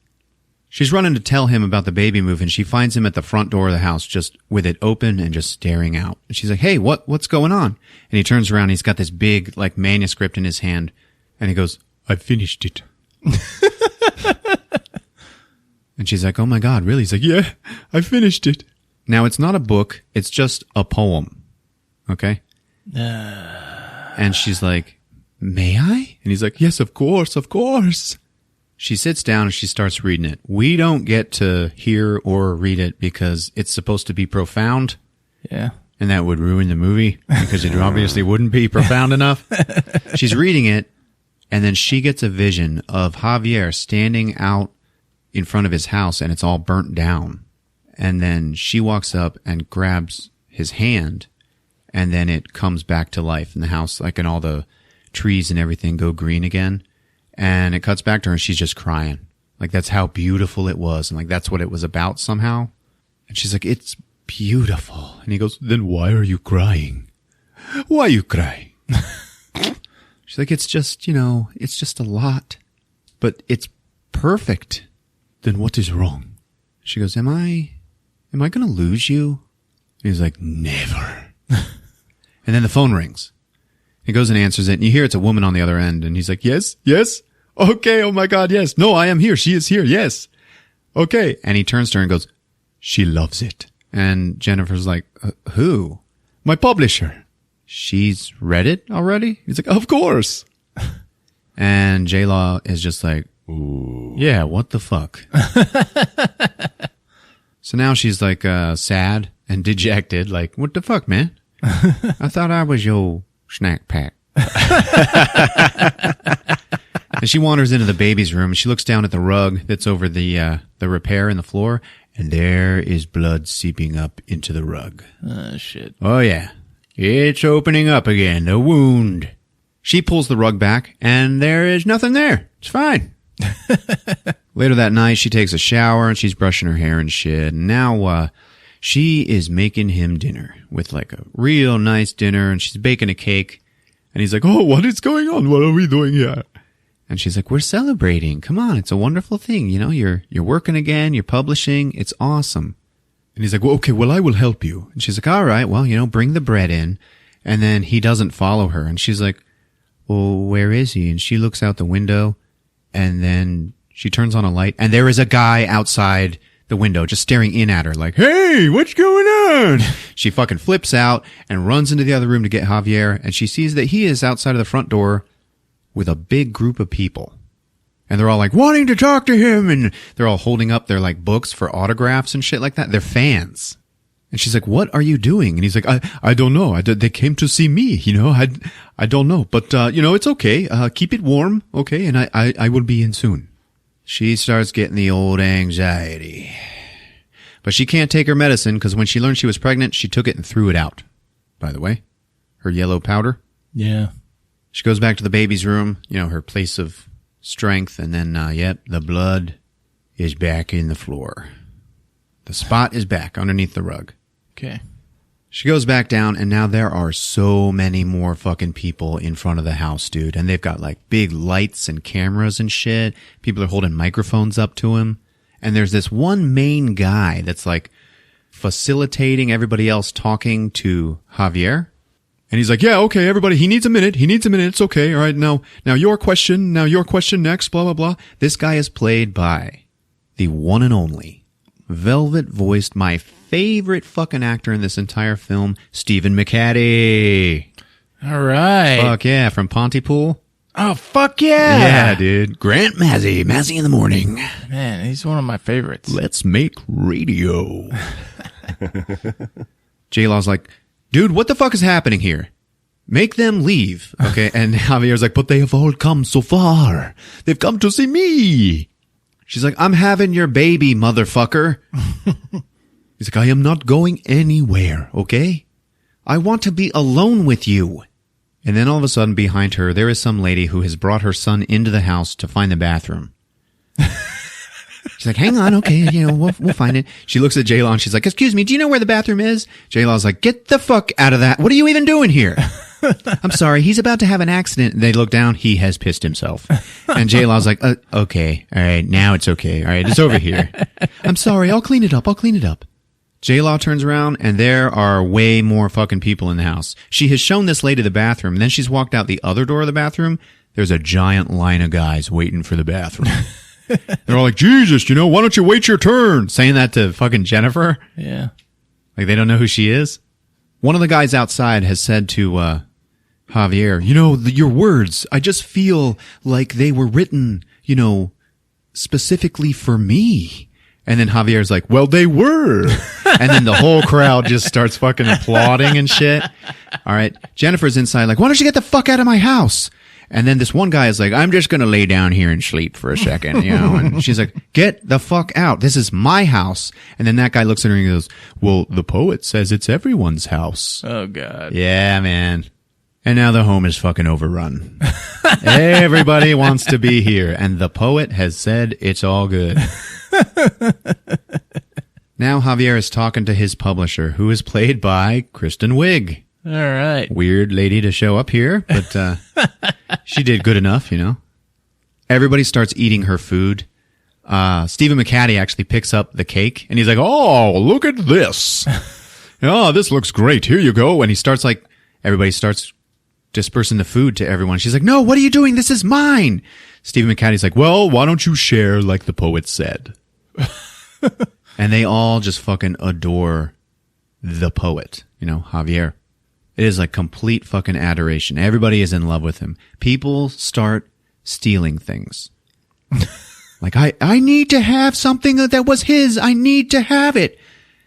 She's running to tell him about the baby move, and she finds him at the front door of the house, just with it open and just staring out. And she's like, "Hey, what's going on?" And he turns around, and he's got this big, manuscript in his hand, and he goes, "I finished it." And she's like, "Oh my God, really?" He's like, "Yeah, I finished it." Now, it's not a book, it's just a poem. Okay? And she's like, "May I?" And he's like, "Yes, of course, of course." She sits down and she starts reading it. We don't get to hear or read it because it's supposed to be profound. Yeah. And that would ruin the movie because it obviously wouldn't be profound enough. She's reading it and then she gets a vision of Javier standing out in front of his house and it's all burnt down. And then she walks up and grabs his hand and then it comes back to life in the house, and all the trees and everything go green again. And it cuts back to her and she's just crying. Like, that's how beautiful it was. And like, that's what it was about somehow. And she's like, it's beautiful. And he goes, then why are you crying? Why are you crying? She's like, it's just, it's just a lot, but it's perfect. Then what is wrong? She goes, am I going to lose you? And he's like, never. And then the phone rings. He goes and answers it, and you hear it's a woman on the other end, and he's like, yes. Okay, oh my God, yes. No, I am here. She is here, yes. Okay. And he turns to her and goes, she loves it. And Jennifer's like, who? My publisher. She's read it already? He's like, of course. And J-Law is just like, ooh, yeah, what the fuck? So now she's like sad and dejected, like, what the fuck, man? I thought I was your snack pack. And she wanders into the baby's room. She looks down at the rug that's over the repair in the floor, and there is blood seeping up into the rug. Shit. Oh, yeah. It's opening up again, the wound. She pulls the rug back, and there is nothing there. It's fine. Later that night, she takes a shower, and she's brushing her hair and shit. And now she is making him dinner with like a real nice dinner, and she's baking a cake. And he's like, oh, what is going on? What are we doing here? And she's like, we're celebrating. Come on, it's a wonderful thing. You're working again, you're publishing. It's awesome. And he's like, well, okay, well, I will help you. And she's like, all right, well, bring the bread in. And then he doesn't follow her. And she's like, well, where is he? And she looks out the window, and then she turns on a light, and there is a guy outside the window just staring in at her like, hey, what's going on? She fucking flips out and runs into the other room to get Javier, and she sees that he is outside of the front door with a big group of people. And they're all like wanting to talk to him, and they're all holding up their like books for autographs and shit like that. They're fans. And she's like, what are you doing? And he's like, I don't know. They came to see me, I don't know. But, it's okay. Keep it warm. Okay. And I will be in soon. She starts getting the old anxiety. But she can't take her medicine because when she learned she was pregnant, she took it and threw it out. By the way, her yellow powder. Yeah. She goes back to the baby's room, her place of strength. And then, the blood is back in the floor. The spot is back underneath the rug. Okay. She goes back down, and now there are so many more fucking people in front of the house, dude. And they've got like big lights and cameras and shit. People are holding microphones up to him. And there's this one main guy that's like facilitating everybody else talking to Javier. And he's like, yeah, okay, everybody, he needs a minute. It's okay. All right. Now your question next, blah, blah, blah. This guy is played by the one and only velvet-voiced, my favorite fucking actor in this entire film, Stephen McHattie. All right. Fuck yeah, from Pontypool. Oh, fuck yeah. Yeah, dude. Grant Mazzy in the morning. Man, he's one of my favorites. Let's make radio. J-Law's like, dude, what the fuck is happening here? Make them leave. Okay, and Javier's like, but they have all come so far. They've come to see me. She's like, I'm having your baby, motherfucker. He's like, I am not going anywhere, okay? I want to be alone with you. And then all of a sudden, behind her, there is some lady who has brought her son into the house to find the bathroom. She's like, hang on, okay, we'll find it. She looks at J-Law and she's like, excuse me, do you know where the bathroom is? J-Law's like, get the fuck out of that. What are you even doing here? I'm sorry, he's about to have an accident. They look down, he has pissed himself. And J-Law's like, okay, all right, now it's okay. All right, it's over here. I'm sorry, I'll clean it up. J-Law turns around, and there are way more fucking people in the house. She has shown this lady the bathroom, and then she's walked out the other door of the bathroom. There's a giant line of guys waiting for the bathroom. They're all like, Jesus, why don't you wait your turn? Saying that to fucking Jennifer. Yeah. Like, they don't know who she is. One of the guys outside has said to Javier, your words, I just feel like they were written, specifically for me. And then Javier's like, well, they were. And then the whole crowd just starts fucking applauding and shit. All right. Jennifer's inside like, why don't you get the fuck out of my house? And then this one guy is like, I'm just going to lay down here and sleep for a second, and she's like, get the fuck out. This is my house. And then that guy looks at her and goes, well, the poet says it's everyone's house. Oh, God. Yeah, man. And now the home is fucking overrun. Everybody wants to be here, and the poet has said it's all good. Now Javier is talking to his publisher, who is played by Kristen Wiig. All right. Weird lady to show up here, but she did good enough, you know. Everybody starts eating her food. Stephen McHattie actually picks up the cake, and he's like, "Oh, look at this. Oh, this looks great. Here you go." And he starts everybody starts dispersing the food to everyone. She's like, "No, what are you doing? This is mine." Stephen McHattie's like, "Well, why don't you share like the poet said?" And they all just fucking adore the poet, you know, Javier. It is like complete fucking adoration. Everybody is in love with him. People start stealing things. Like, I need to have something that was his. I need to have it.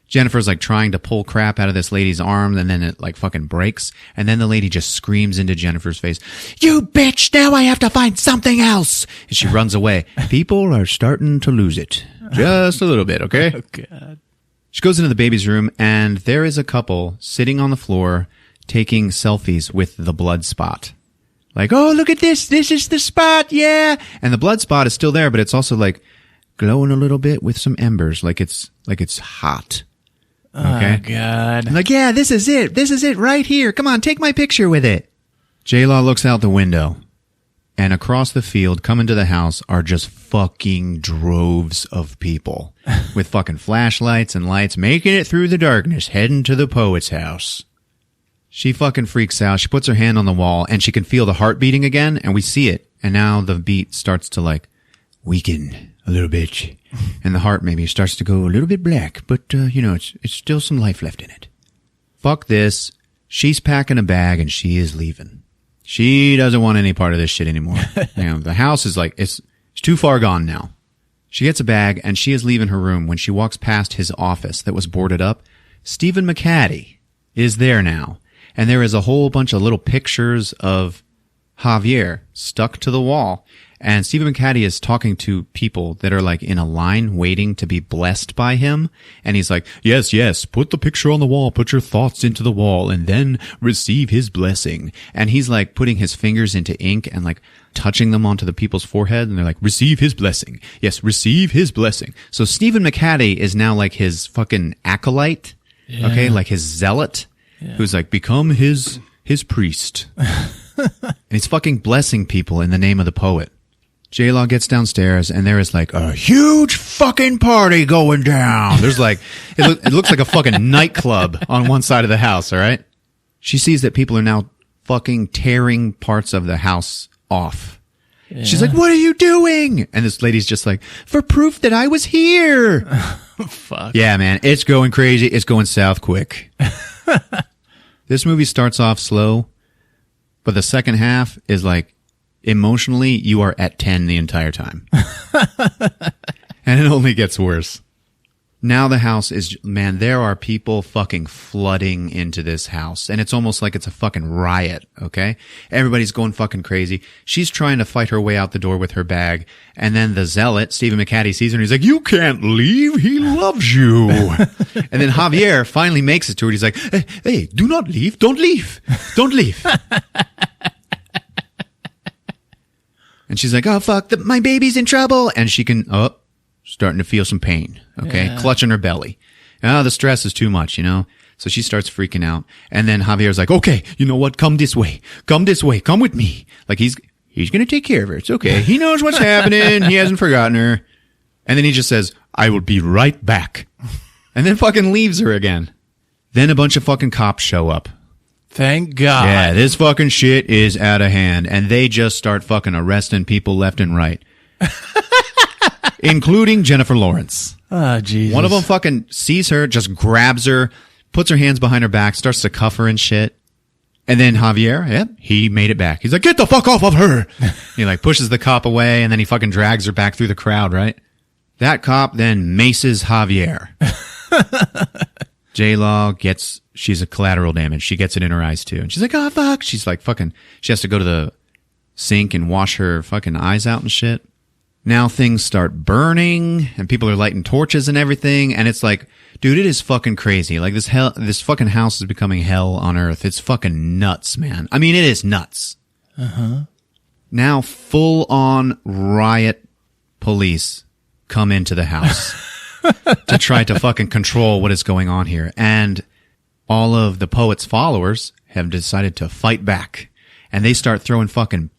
Jennifer's like trying to pull crap out of this lady's arm, and then it like fucking breaks. And then the lady just screams into Jennifer's face, "You bitch, now I have to find something else." And she runs away. People are starting to lose it. Just a little bit, okay? Oh, God. She goes into the baby's room, and there is a couple sitting on the floor taking selfies with the blood spot. Like, "Oh, look at this. This is the spot. Yeah." And the blood spot is still there, but it's also like glowing a little bit with some embers. Like it's hot. Okay. Oh, God. I'm like, "Yeah, this is it. This is it right here. Come on, take my picture with it." J-Law looks out the window, and across the field, coming to the house, are just fucking droves of people with fucking flashlights and lights, making it through the darkness, heading to the poet's house. She fucking freaks out. She puts her hand on the wall, and she can feel the heart beating again, and we see it. And now the beat starts to like weaken a little bit, and the heart maybe starts to go a little bit black, but you know, it's still some life left in it. Fuck this. She's packing a bag, and she is leaving. She doesn't want any part of this shit anymore. You know, the house is like, it's too far gone now. She gets a bag, and she is leaving her room. When she walks past his office that was boarded up, Stephen McHattie is there now. And there is a whole bunch of little pictures of Javier stuck to the wall. And Stephen McHattie is talking to people that are like in a line waiting to be blessed by him. And he's like, "Yes, yes, put the picture on the wall, put your thoughts into the wall, and then receive his blessing." And he's like putting his fingers into ink and like touching them onto the people's forehead. And they're like, "Receive his blessing. Yes, receive his blessing." So Stephen McHattie is now like his fucking acolyte. Yeah. Okay, like his zealot. Yeah. Who's like become his priest. And he's fucking blessing people in the name of the poet. J-Law gets downstairs, and there is like a huge fucking party going down. There's like, it looks like a fucking nightclub on one side of the house, all right? She sees that people are now fucking tearing parts of the house off. Yeah. She's like, "What are you doing?" And this lady's just like, "For proof that I was here." Fuck. Yeah, man, it's going crazy. It's going south quick. This movie starts off slow, but the second half is like, emotionally, you are at 10 the entire time. And it only gets worse. Now the house is, man, there are people fucking flooding into this house. And it's almost like it's a fucking riot, okay? Everybody's going fucking crazy. She's trying to fight her way out the door with her bag. And then the zealot, Stephen McHattie, sees her and he's like, "You can't leave. He loves you." And then Javier finally makes it to her. He's like, hey, do not leave. Don't leave. Don't leave. And she's like, "Oh, fuck, my baby's in trouble." And she can, starting to feel some pain, okay? Yeah. Clutching her belly. The stress is too much, you know? So she starts freaking out. And then Javier's like, "Okay, you know what? Come this way. Come this way. Come with me." Like he's going to take care of her. It's okay. He knows what's happening. He hasn't forgotten her. And then he just says, "I will be right back." And then fucking leaves her again. Then a bunch of fucking cops show up. Thank God. Yeah, this fucking shit is out of hand. And they just start fucking arresting people left and right. Including Jennifer Lawrence. Oh, Jesus. One of them fucking sees her, just grabs her, puts her hands behind her back, starts to cuff her and shit. And then Javier, he made it back. He's like, "Get the fuck off of her." He like pushes the cop away, and then he fucking drags her back through the crowd, right? That cop then maces Javier. J-Law she's a collateral damage. She gets it in her eyes too. And she's like, "Oh, fuck." She's like fucking, she has to go to the sink and wash her fucking eyes out and shit. Now things start burning and people are lighting torches and everything. And it's like, dude, it is fucking crazy. Like this fucking house is becoming hell on earth. It's fucking nuts, man. I mean, it is nuts. Now full on riot police come into the house to try to fucking control what is going on here. And all of the poet's followers have decided to fight back. And they start throwing fucking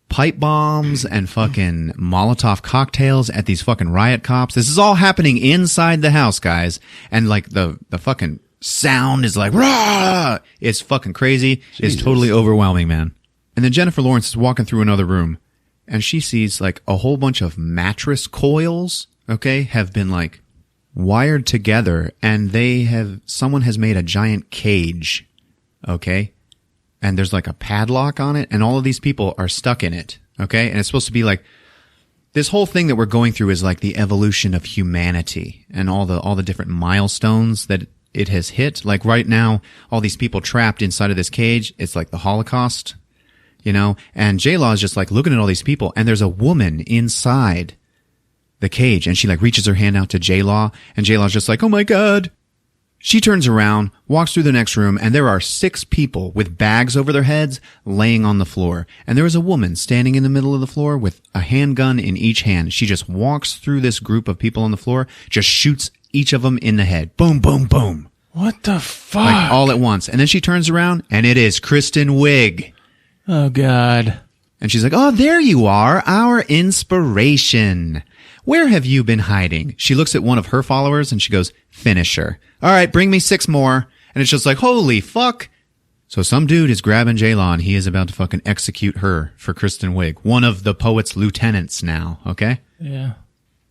pipe bombs and fucking Molotov cocktails at these fucking riot cops. This is all happening inside the house, guys. And like the fucking sound is like, rah! It's fucking crazy. Jesus. It's totally overwhelming, man. And then Jennifer Lawrence is walking through another room and she sees like a whole bunch of mattress coils, okay, have been like wired together and someone has made a giant cage, okay? And there's like a padlock on it and all of these people are stuck in it, okay? And it's supposed to be like, this whole thing that we're going through is like the evolution of humanity and all the different milestones that it has hit. Like right now, all these people trapped inside of this cage, it's like the Holocaust, you know? And J-Law is just like looking at all these people and there's a woman inside the cage and she like reaches her hand out to J-Law and J-Law's just like, oh my God. She turns around, walks through the next room, and there are 6 people with bags over their heads laying on the floor. And there is a woman standing in the middle of the floor with a handgun in each hand. She just walks through this group of people on the floor, just shoots each of them in the head. Boom, boom, boom. What the fuck? Like all at once. And then she turns around, and it is Kristen Wiig. Oh, God. And she's like, oh, there you are, our inspiration. Where have you been hiding? She looks at one of her followers and she goes, finish her. All right, bring me 6 more. And it's just like, holy fuck. So some dude is grabbing J-Law and he is about to fucking execute her for Kristen Wiig. One of the poet's lieutenants now, okay? Yeah.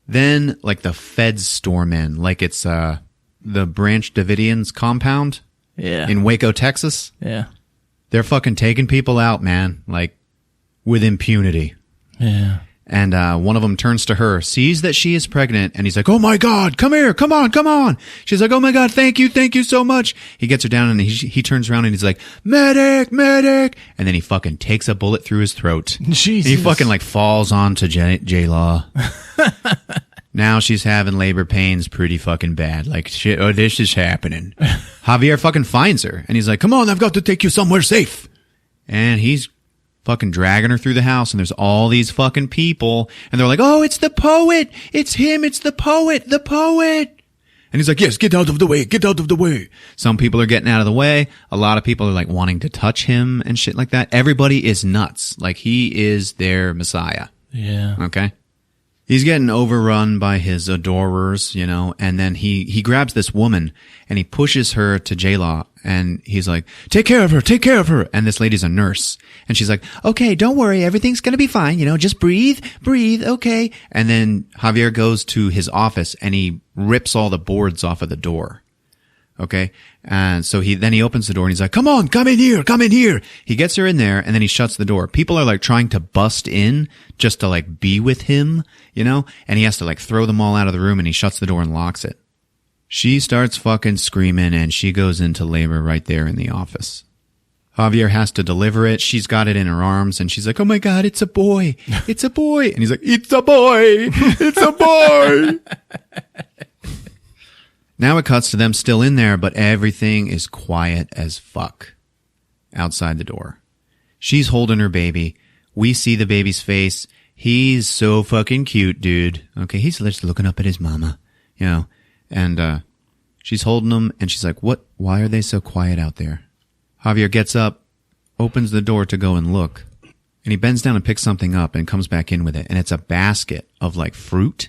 Then, like, the feds storm in. Like it's, the Branch Davidians compound. Yeah. In Waco, Texas. Yeah. They're fucking taking people out, man. Like, with impunity. Yeah. And one of them turns to her, sees that she is pregnant, and he's like, oh my God, come here, come on, come on. She's like, oh my God, thank you so much. He gets her down and he turns around and he's like, medic, medic. And then he fucking takes a bullet through his throat. Jesus. And he fucking like falls onto J-Law. Now she's having labor pains pretty fucking bad. Like, shit, oh, this is happening. Javier fucking finds her and he's like, come on, I've got to take you somewhere safe. And he's fucking dragging her through the house and there's all these fucking people and they're like, oh, it's the poet. It's him. It's the poet. The poet. And he's like, yes, get out of the way. Get out of the way. Some people are getting out of the way. A lot of people are like wanting to touch him and shit like that. Everybody is nuts. Like he is their messiah. Yeah. Okay. He's getting overrun by his adorers, you know, and then he grabs this woman and he pushes her to J-Law and he's like, take care of her, take care of her. And this lady's a nurse and she's like, okay, don't worry. Everything's going to be fine. You know, just breathe. Okay. And then Javier goes to his office and he rips all the boards off of the door. Okay. And so he opens the door and he's like, come on, come in here, come in here. He gets her in there and then he shuts the door. People are like trying to bust in just to like be with him, you know, and he has to like throw them all out of the room and he shuts the door and locks it. She starts fucking screaming and she goes into labor right there in the office. Javier has to deliver it. She's got it in her arms and she's like, oh my God, it's a boy. It's a boy. And he's like, it's a boy. It's a boy. Now it cuts to them still in there, but everything is quiet as fuck outside the door. She's holding her baby. We see the baby's face. He's so fucking cute, dude. Okay, he's just looking up at his mama, you know, and she's holding him and she's like, what? Why are they so quiet out there? Javier gets up, opens the door to go and look, and he bends down and picks something up and comes back in with it. And it's a basket of like fruit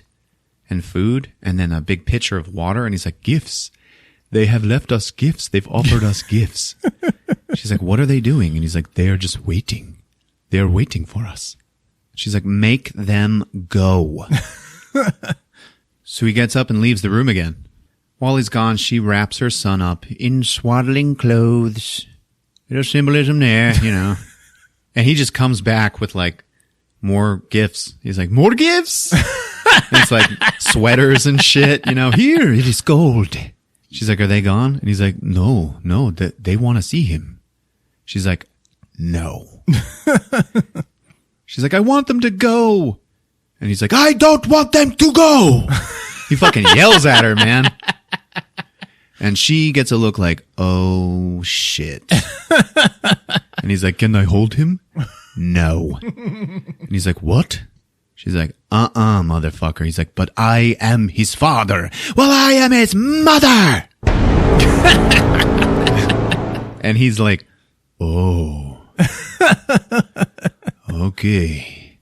and food and then a big pitcher of water. And he's like, gifts. They have left us gifts. They've offered us gifts. She's like, what are they doing? And he's like, they are just waiting. They're waiting for us. She's like, make them go. So he gets up and leaves the room again. While he's gone, she wraps her son up in swaddling clothes. There's symbolism there, you know. And he just comes back with like more gifts. He's like, more gifts? It's like sweaters and shit, you know. Here, it is gold. She's like, are they gone? And he's like, no, they want to see him. She's like, no. She's like, I want them to go. And he's like, I don't want them to go. He fucking yells at her, man. And she gets a look like, oh, shit. And he's like, can I hold him? No. And he's like, what? She's like, motherfucker. He's like, but I am his father. Well, I am his mother. And he's like, oh. Okay.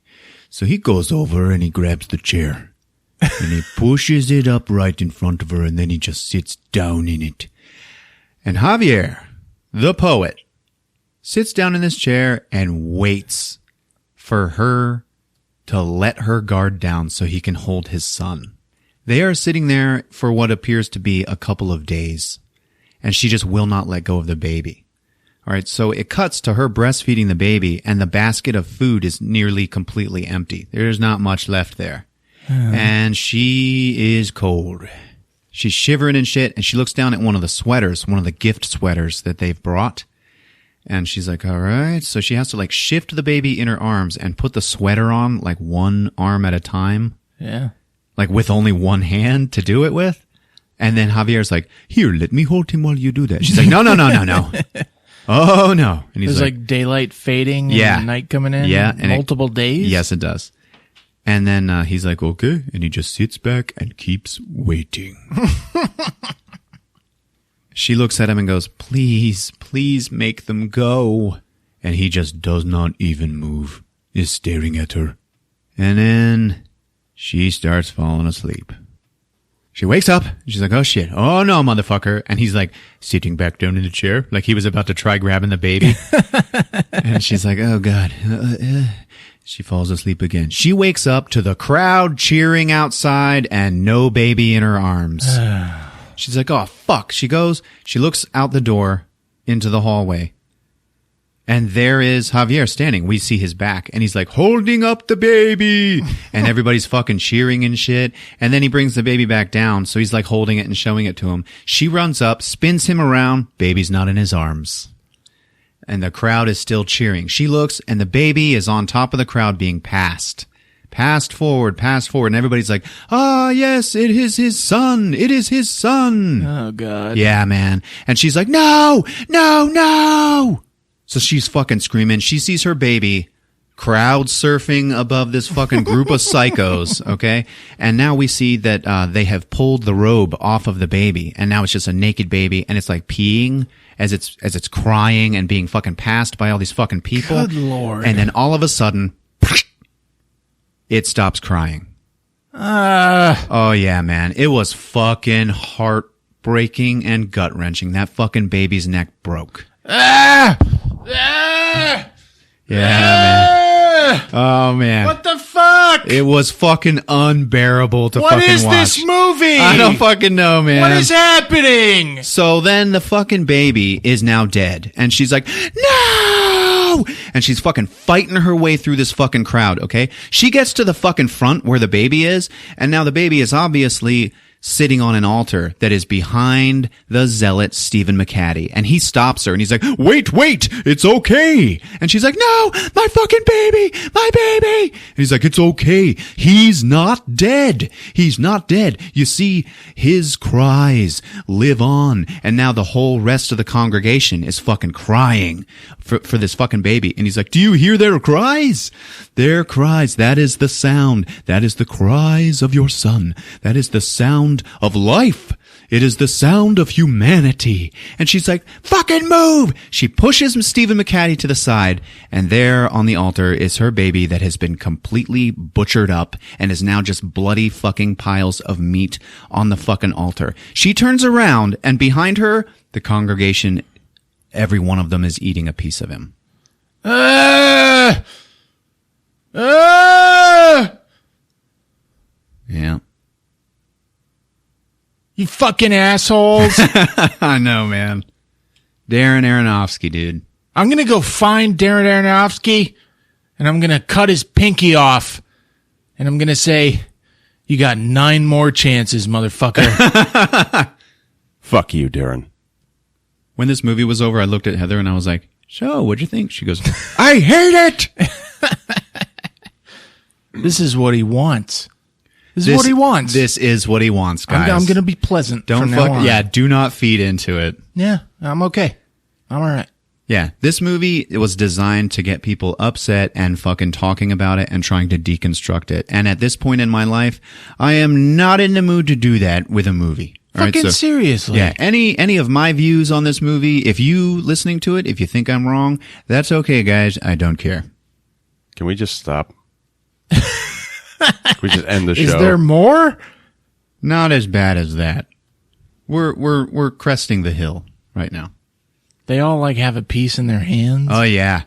So he goes over and he grabs the chair. And he pushes it up right in front of her, and then he just sits down in it. And Javier, the poet, sits down in this chair and waits for her to let her guard down so he can hold his son. They are sitting there for what appears to be a couple of days, and she just will not let go of the baby. All right, so it cuts to her breastfeeding the baby, and the basket of food is nearly completely empty. There's not much left there. And she is cold. She's shivering and shit, and she looks down at one of the sweaters, one of the gift sweaters that they've brought. And she's like, all right. So she has to like shift the baby in her arms and put the sweater on like one arm at a time. Yeah. Like with only one hand to do it with. And then Javier's like, here, let me hold him while you do that. She's like, no. Oh, no. And he's There's like daylight fading and night coming in. Yeah. And multiple days. Yes, it does. And then he's like, okay. And he just sits back and keeps waiting. She looks at him and goes, please make them go. And he just does not even move, is staring at her. And then she starts falling asleep. She wakes up. And she's like, oh, shit. Oh, no, motherfucker. And he's like sitting back down in the chair like he was about to try grabbing the baby. And she's like, oh, God. She falls asleep again. She wakes up to the crowd cheering outside and no baby in her arms. She's like, oh, fuck. She looks out the door into the hallway. And there is Javier standing. We see his back. And he's like, holding up the baby. And everybody's fucking cheering and shit. And then he brings the baby back down. So he's like holding it and showing it to him. She runs up, spins him around. Baby's not in his arms. And the crowd is still cheering. She looks, and the baby is on top of the crowd being passed. Passed forward. And everybody's like, ah, yes, it is his son. It is his son. Oh, God. Yeah, man. And she's like, no. So she's fucking screaming. She sees her baby crowd surfing above this fucking group of psychos, okay? And now we see that they have pulled the robe off of the baby, and now it's just a naked baby, and it's like peeing as it's crying and being fucking passed by all these fucking people. Good Lord. And then all of a sudden, it stops crying. Oh yeah, man. It was fucking heartbreaking and gut-wrenching. That fucking baby's neck broke. Yeah, man. Oh, man. What the fuck? It was fucking unbearable to fucking watch. What is this movie? I don't fucking know, man. What is happening? So then the fucking baby is now dead. And she's like, no! And she's fucking fighting her way through this fucking crowd, okay? She gets to the fucking front where the baby is. And now the baby is obviously sitting on an altar that is behind the zealot Stephen McHattie. And he stops her and he's like, wait, it's okay. And she's like, no, my fucking baby, my baby. And he's like, it's okay. He's not dead. He's not dead. You see, his cries live on. And now the whole rest of the congregation is fucking crying for this fucking baby. And he's like, do you hear their cries? Their cries. That is the sound. That is the cries of your son. That is the sound of life. It is the sound of humanity. And she's like, fucking move! She pushes Stephen McHattie to the side, and there on the altar is her baby that has been completely butchered up and is now just bloody fucking piles of meat on the fucking altar. She turns around, and behind her, the congregation, every one of them is eating a piece of him. Yeah. You fucking assholes. I know, man. Darren Aronofsky, dude. I'm going to go find Darren Aronofsky, and I'm going to cut his pinky off, and I'm going to say, you got 9 more chances, motherfucker. Fuck you, Darren. When this movie was over, I looked at Heather, and I was like, so, what'd you think? She goes, I hate it! This is what he wants. This is what he wants. This is what he wants, guys. I'm going to be pleasant. Don't from now on. Yeah, do not feed into it. Yeah, I'm okay. I'm all right. Yeah, this movie, it was designed to get people upset and fucking talking about it and trying to deconstruct it. And at this point in my life, I am not in the mood to do that with a movie. All Fucking right, seriously. Yeah, any of my views on this movie, if you listening to it, if you think I'm wrong, that's okay, guys. I don't care. Can we just stop? Can we just end the show? Is there more? Not as bad as that. We're cresting the hill right now. They all like have a piece in their hands. Oh yeah.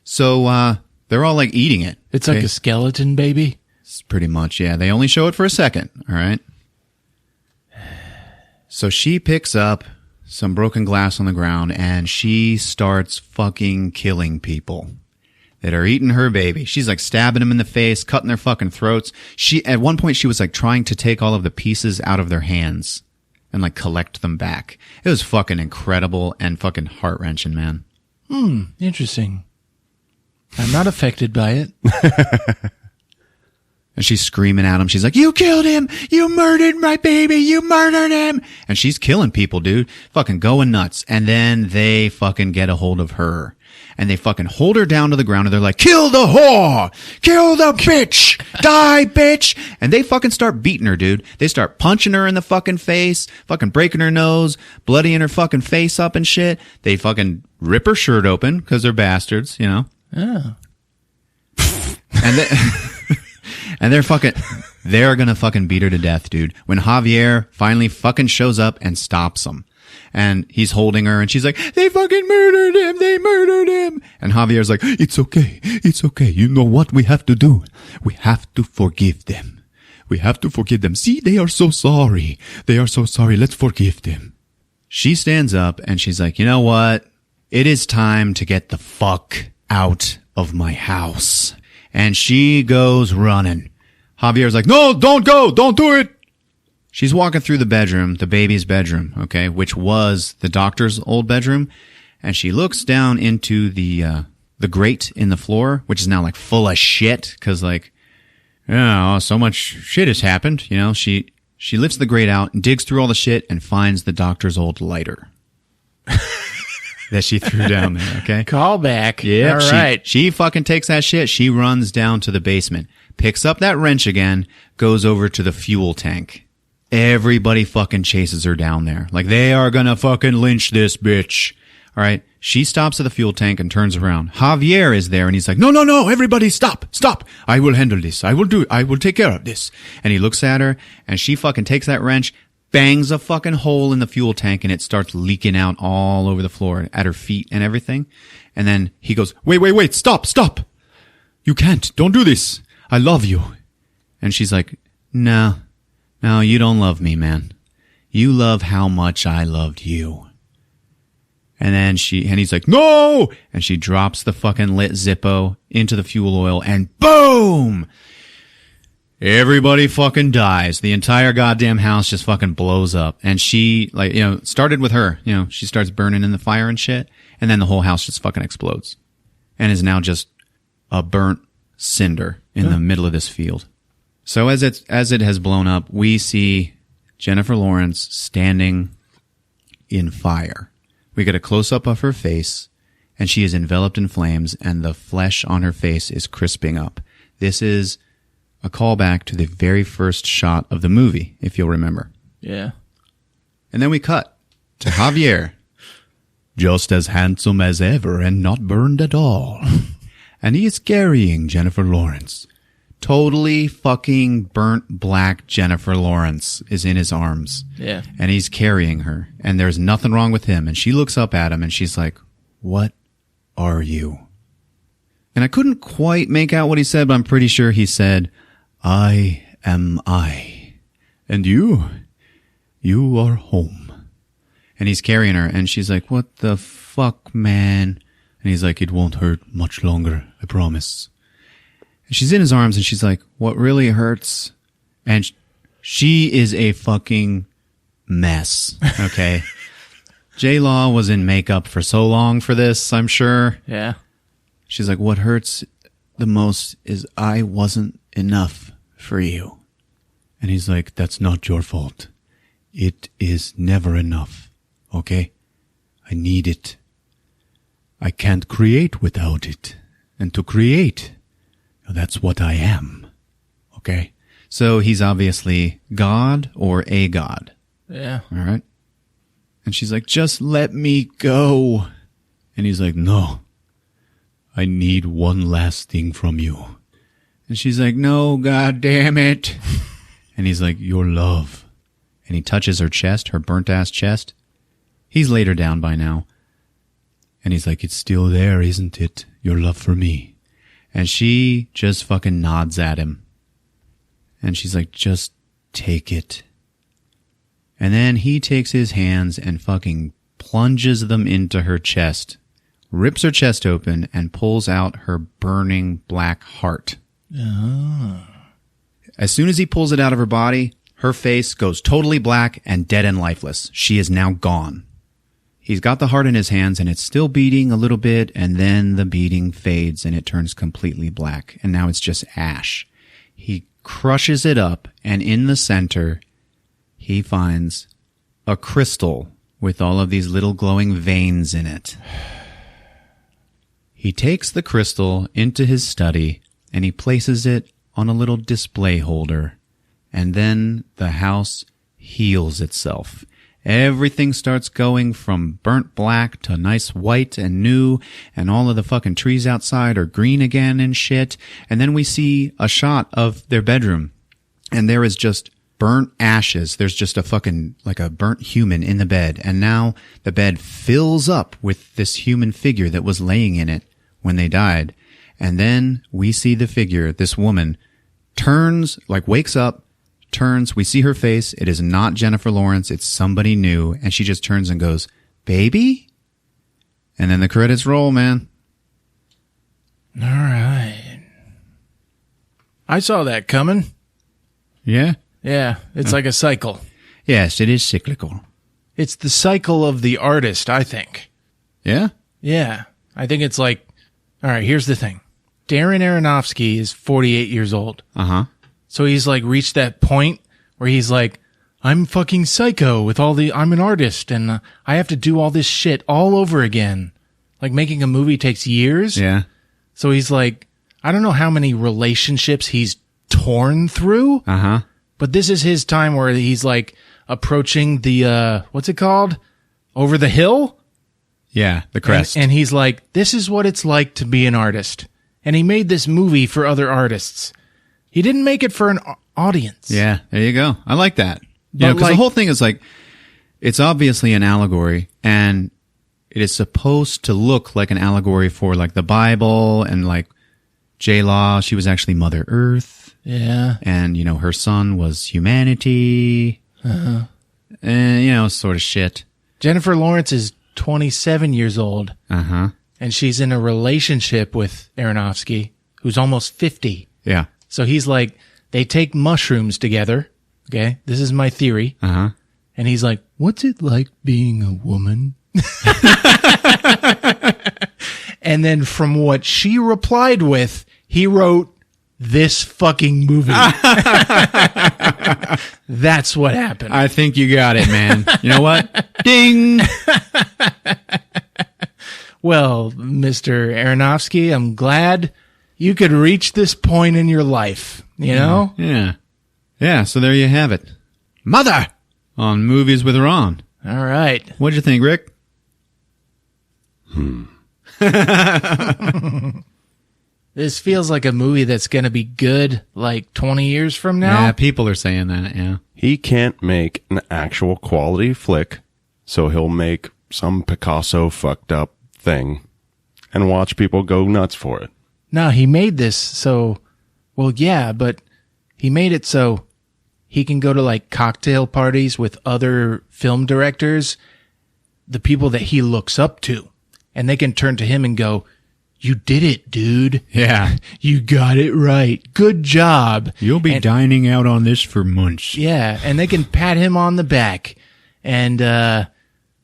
So they're all like eating it. It's like a skeleton baby. It's pretty much, yeah. They only show it for a second, all right? So she picks up some broken glass on the ground and she starts fucking killing people that are eating her baby. She's like stabbing them in the face, cutting their fucking throats. At one point she was like trying to take all of the pieces out of their hands and like collect them back. It was fucking incredible and fucking heart-wrenching, man. Interesting. I'm not affected by it. And she's screaming at him. She's like, you killed him! You murdered my baby! You murdered him! And she's killing people, dude. Fucking going nuts. And then they fucking get a hold of her. And they fucking hold her down to the ground and they're like, kill the whore! Kill the bitch! Die, bitch! And they fucking start beating her, dude. They start punching her in the fucking face, fucking breaking her nose, bloodying her fucking face up and shit. They fucking rip her shirt open, cause they're bastards, you know? Oh. And they... And they're gonna fucking beat her to death, dude. When Javier finally fucking shows up and stops them. And he's holding her and she's like, they fucking murdered him! They murdered him! And Javier's like, it's okay. It's okay. You know what we have to do? We have to forgive them. We have to forgive them. See, they are so sorry. They are so sorry. Let's forgive them. She stands up and she's like, you know what? It is time to get the fuck out of my house. And she goes running. Javier's like, no, don't go. Don't do it. She's walking through the bedroom, the baby's bedroom, okay, which was the doctor's old bedroom. And she looks down into the grate in the floor, which is now like full of shit. Cause like, oh, so much shit has happened. You know, she lifts the grate out and digs through all the shit and finds the doctor's old lighter. That she threw down there, okay? Call back. Yeah, all right. She fucking takes that shit. She runs down to the basement, picks up that wrench again, goes over to the fuel tank. Everybody fucking chases her down there. Like, they are gonna fucking lynch this bitch. All right? She stops at the fuel tank and turns around. Javier is there and he's like, no, everybody stop. I will handle this. I will take care of this. And he looks at her and she fucking takes that wrench, bangs a fucking hole in the fuel tank and it starts leaking out all over the floor at her feet and everything. And then he goes, wait, stop. You can't. Don't do this. I love you. And she's like, no, you don't love me, man. You love how much I loved you. And then he's like, no! And she drops the fucking lit Zippo into the fuel oil and boom! Everybody fucking dies. The entire goddamn house just fucking blows up. And she, like, you know, started with her. You know, she starts burning in the fire and shit. And then the whole house just fucking explodes. And is now just a burnt cinder in the middle of this field. So as it has blown up, we see Jennifer Lawrence standing in fire. We get a close-up of her face, and she is enveloped in flames, and the flesh on her face is crisping up. This is a callback to the very first shot of the movie, if you'll remember. Yeah. And then we cut to Javier, just as handsome as ever and not burned at all. And he is carrying Jennifer Lawrence. Totally fucking burnt black Jennifer Lawrence is in his arms. Yeah. And he's carrying her. And there's nothing wrong with him. And she looks up at him and she's like, what are you? And I couldn't quite make out what he said, but I'm pretty sure he said, I am I. And you are home. And he's carrying her and she's like, what the fuck, man? And he's like, it won't hurt much longer, I promise. And she's in his arms and she's like, what really hurts? And she is a fucking mess. Okay. J-Law was in makeup for so long for this, I'm sure. Yeah. She's like, what hurts the most is I wasn't enough for you. And he's like, that's not your fault. It is never enough. Okay? I need it. I can't create without it. And to create, that's what I am. Okay? So he's obviously God or a god. Yeah. All right? And she's like, just let me go. And he's like, no. I need one last thing from you. And she's like, no, God damn it. And he's like, your love. And he touches her chest, her burnt-ass chest. He's laid her down by now. And he's like, it's still there, isn't it? Your love for me. And she just fucking nods at him. And she's like, just take it. And then he takes his hands and fucking plunges them into her chest, rips her chest open, and pulls out her burning black heart. Oh. As soon as he pulls it out of her body, her face goes totally black and dead and lifeless. She is now gone. He's got the heart in his hands and it's still beating a little bit, and then the beating fades and it turns completely black. And now it's just ash. He crushes it up, and in the center, he finds a crystal with all of these little glowing veins in it. He takes the crystal into his study and he places it on a little display holder. And then the house heals itself. Everything starts going from burnt black to nice white and new, and all of the fucking trees outside are green again and shit. And then we see a shot of their bedroom, and there is just burnt ashes. There's just a fucking, like a burnt human in the bed. And now the bed fills up with this human figure that was laying in it when they died. And then we see the figure, this woman, turns, like wakes up, turns, we see her face. It is not Jennifer Lawrence. It's somebody new. And she just turns and goes, baby? And then the credits roll, man. All right. I saw that coming. Yeah? Yeah, it's like a cycle. Yes, it is cyclical. It's the cycle of the artist, I think. Yeah? Yeah. I think it's like, all right, here's the thing. Darren Aronofsky is 48 years old. Uh-huh. So he's like reached that point where he's like, I'm fucking psycho with I'm an artist and I have to do all this shit all over again. Like making a movie takes years. Yeah. So he's like, I don't know how many relationships he's torn through. Uh-huh. But this is his time where he's like approaching the, what's it called? Over the hill? Yeah, the crest. And he's like, this is what it's like to be an artist. And he made this movie for other artists. He didn't make it for an audience. Yeah, there you go. I like that. Yeah, because the whole thing is like, it's obviously an allegory, and it is supposed to look like an allegory for like the Bible, and like J-Law, she was actually Mother Earth. Yeah. And, you know, her son was humanity. Uh-huh. And, sort of shit. Jennifer Lawrence is 27 years old. Uh-huh. And she's in a relationship with Aronofsky, who's almost 50. Yeah. So he's like, they take mushrooms together. Okay. This is my theory. Uh-huh. And he's like, what's it like being a woman? And then from what she replied with, he wrote this fucking movie. That's what happened. I think you got it, man. You know what? Ding! Well, Mr. Aronofsky, I'm glad you could reach this point in your life, you know? Yeah. Yeah, so there you have it. Mother! On Movies with Ron. All right. What'd you think, Rick? This feels like a movie that's going to be good like 20 years from now. Yeah, people are saying that, yeah. He can't make an actual quality flick, so he'll make some Picasso fucked up thing and watch people go nuts for it. No, he made this so, well, yeah, but he made it so he can go to like cocktail parties with other film directors, the people that he looks up to, and they can turn to him and go, you did it, dude. Yeah. You got it right. Good job. You'll be dining out on this for months. Yeah, and they can pat him on the back, and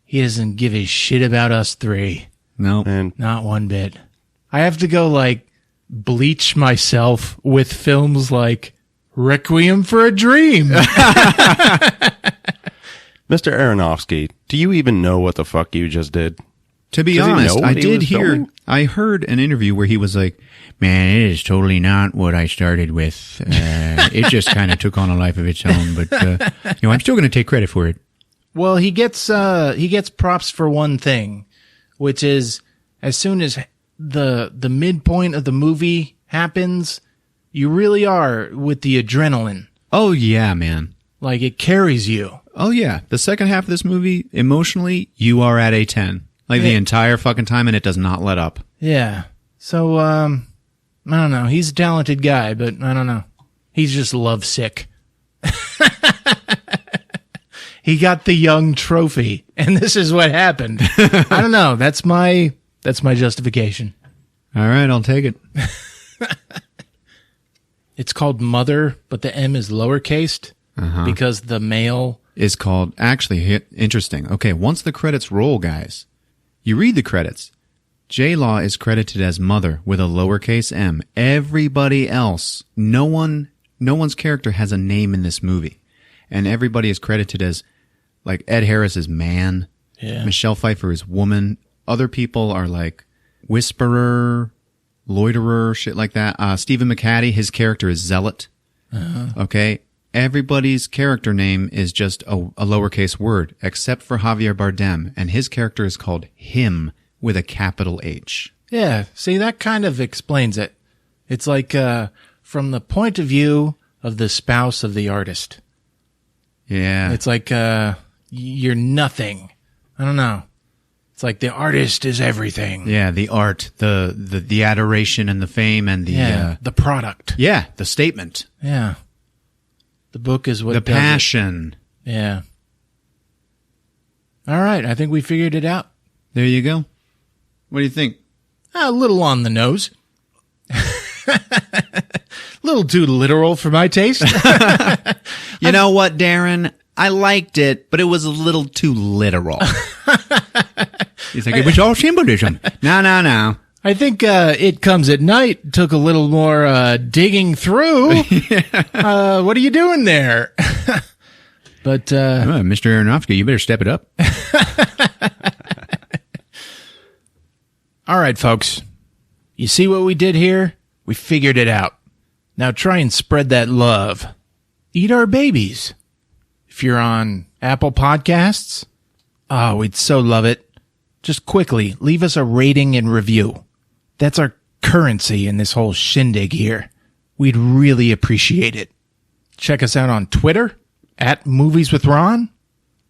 he doesn't give a shit about us three. No. And Not one bit. I have to go like bleach myself with films like Requiem for a Dream. Mr. Aronofsky, do you even know what the fuck you just did? To be Does he honest, know I what he did was hear, filming? I heard an interview where he was like, man, it is totally not what I started with. It just kind of took on a life of its own, but, I'm still going to take credit for it. Well, he gets props for one thing, which is as soon as the midpoint of the movie happens, you really are with the adrenaline. Oh, yeah, man. Like, it carries you. Oh, yeah. The second half of this movie, emotionally, you are at a 10. Like, the entire fucking time, and it does not let up. Yeah. So, I don't know. He's a talented guy, but I don't know. He's just lovesick. He got the Young trophy, and this is what happened. I don't know. That's my justification. All right, I'll take it. It's called Mother, but the M is lowercased because the male Is called, actually, interesting. Okay, once the credits roll, guys, you read the credits. J-Law is credited as Mother with a lowercase m. Everybody else, no one's character has a name in this movie. And everybody is credited as, like, Ed Harris is Man. Yeah. Michelle Pfeiffer is Woman. Other people are like Whisperer, Loiterer, shit like that. Stephen McHattie, his character is Zealot. Okay? Everybody's character name is just a lowercase word, except for Javier Bardem, and his character is called Him with a capital H. Yeah, see, that kind of explains it. It's like from the point of view of the spouse of the artist. Yeah. It's like you're nothing. I don't know. It's like the artist is everything. Yeah, the art, the adoration and the fame and the the product. Yeah, the statement. Yeah. The book is what the does it. passion. Yeah. All right, I think we figured it out. There you go. What do you think? A little on the nose. A little too literal for my taste. You know what, Darren? I liked it, but it was a little too literal. He's like, it was all symbolism. No. I think It Comes at Night took a little more digging through. What are you doing there? But Mr. Aronofsky, you better step it up. All right, folks. You see what we did here? We figured it out. Now try and spread that love. Eat our babies. If you're on Apple Podcasts, oh, we'd so love it. Just quickly, leave us a rating and review. That's our currency in this whole shindig here. We'd really appreciate it. Check us out on Twitter, @MoviesWithRon.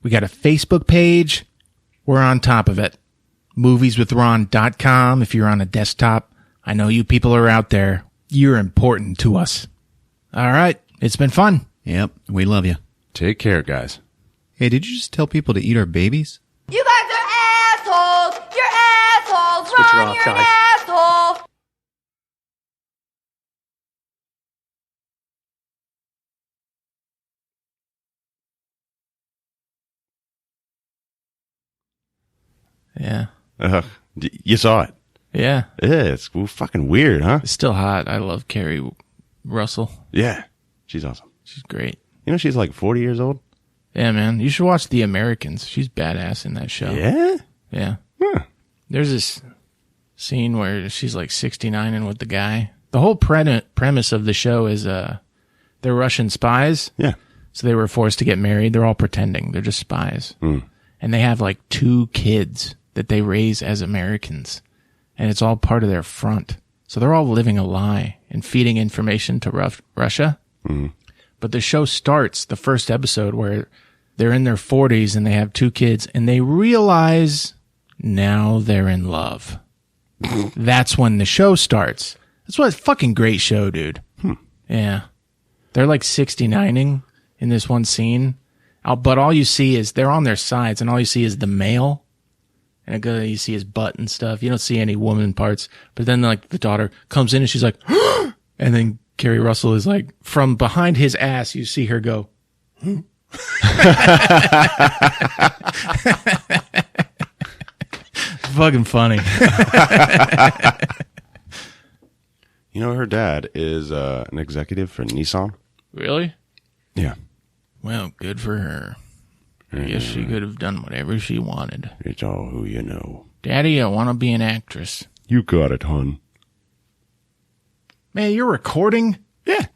We got a Facebook page. We're on top of it. movieswithron.com if you're on a desktop. I know you people are out there. You're important to us. All right. It's been fun. Yep, we love you. Take care, guys. Hey, did you just tell people to eat our babies? You guys are assholes! You're assholes! Switch her Ron, off, you're guys. an asshole! Yeah. You saw it. Yeah. Yeah, it's fucking weird, huh? It's still hot. I love Carrie Russell. Yeah. She's awesome. She's great. You know, she's like 40 years old. Yeah, man. You should watch The Americans. She's badass in that show. Yeah? Yeah. Huh. There's this scene where she's like 69 and with the guy. The whole premise of the show is they're Russian spies. Yeah. So they were forced to get married. They're all pretending. They're just spies. Mm. And they have like 2 kids that they raise as Americans. And it's all part of their front. So they're all living a lie and feeding information to Russia. Mm. But the show starts, the first episode, where they're in their 40s and they have 2 kids and they realize now they're in love. That's when the show starts. That's what a fucking great show, dude. Yeah. They're like 69ing in this one scene. But all you see is they're on their sides and all you see is the male. And you see his butt and stuff. You don't see any woman parts. But then like the daughter comes in and she's like, and then Carrie Russell is like, from behind his ass, you see her go, fucking funny. You know, her dad is an executive for Nissan. Really? Yeah. Well, good for her. I guess she could have done whatever she wanted. It's all who you know. Daddy, I want to be an actress. You got it, hon. Man, you're recording? Yeah.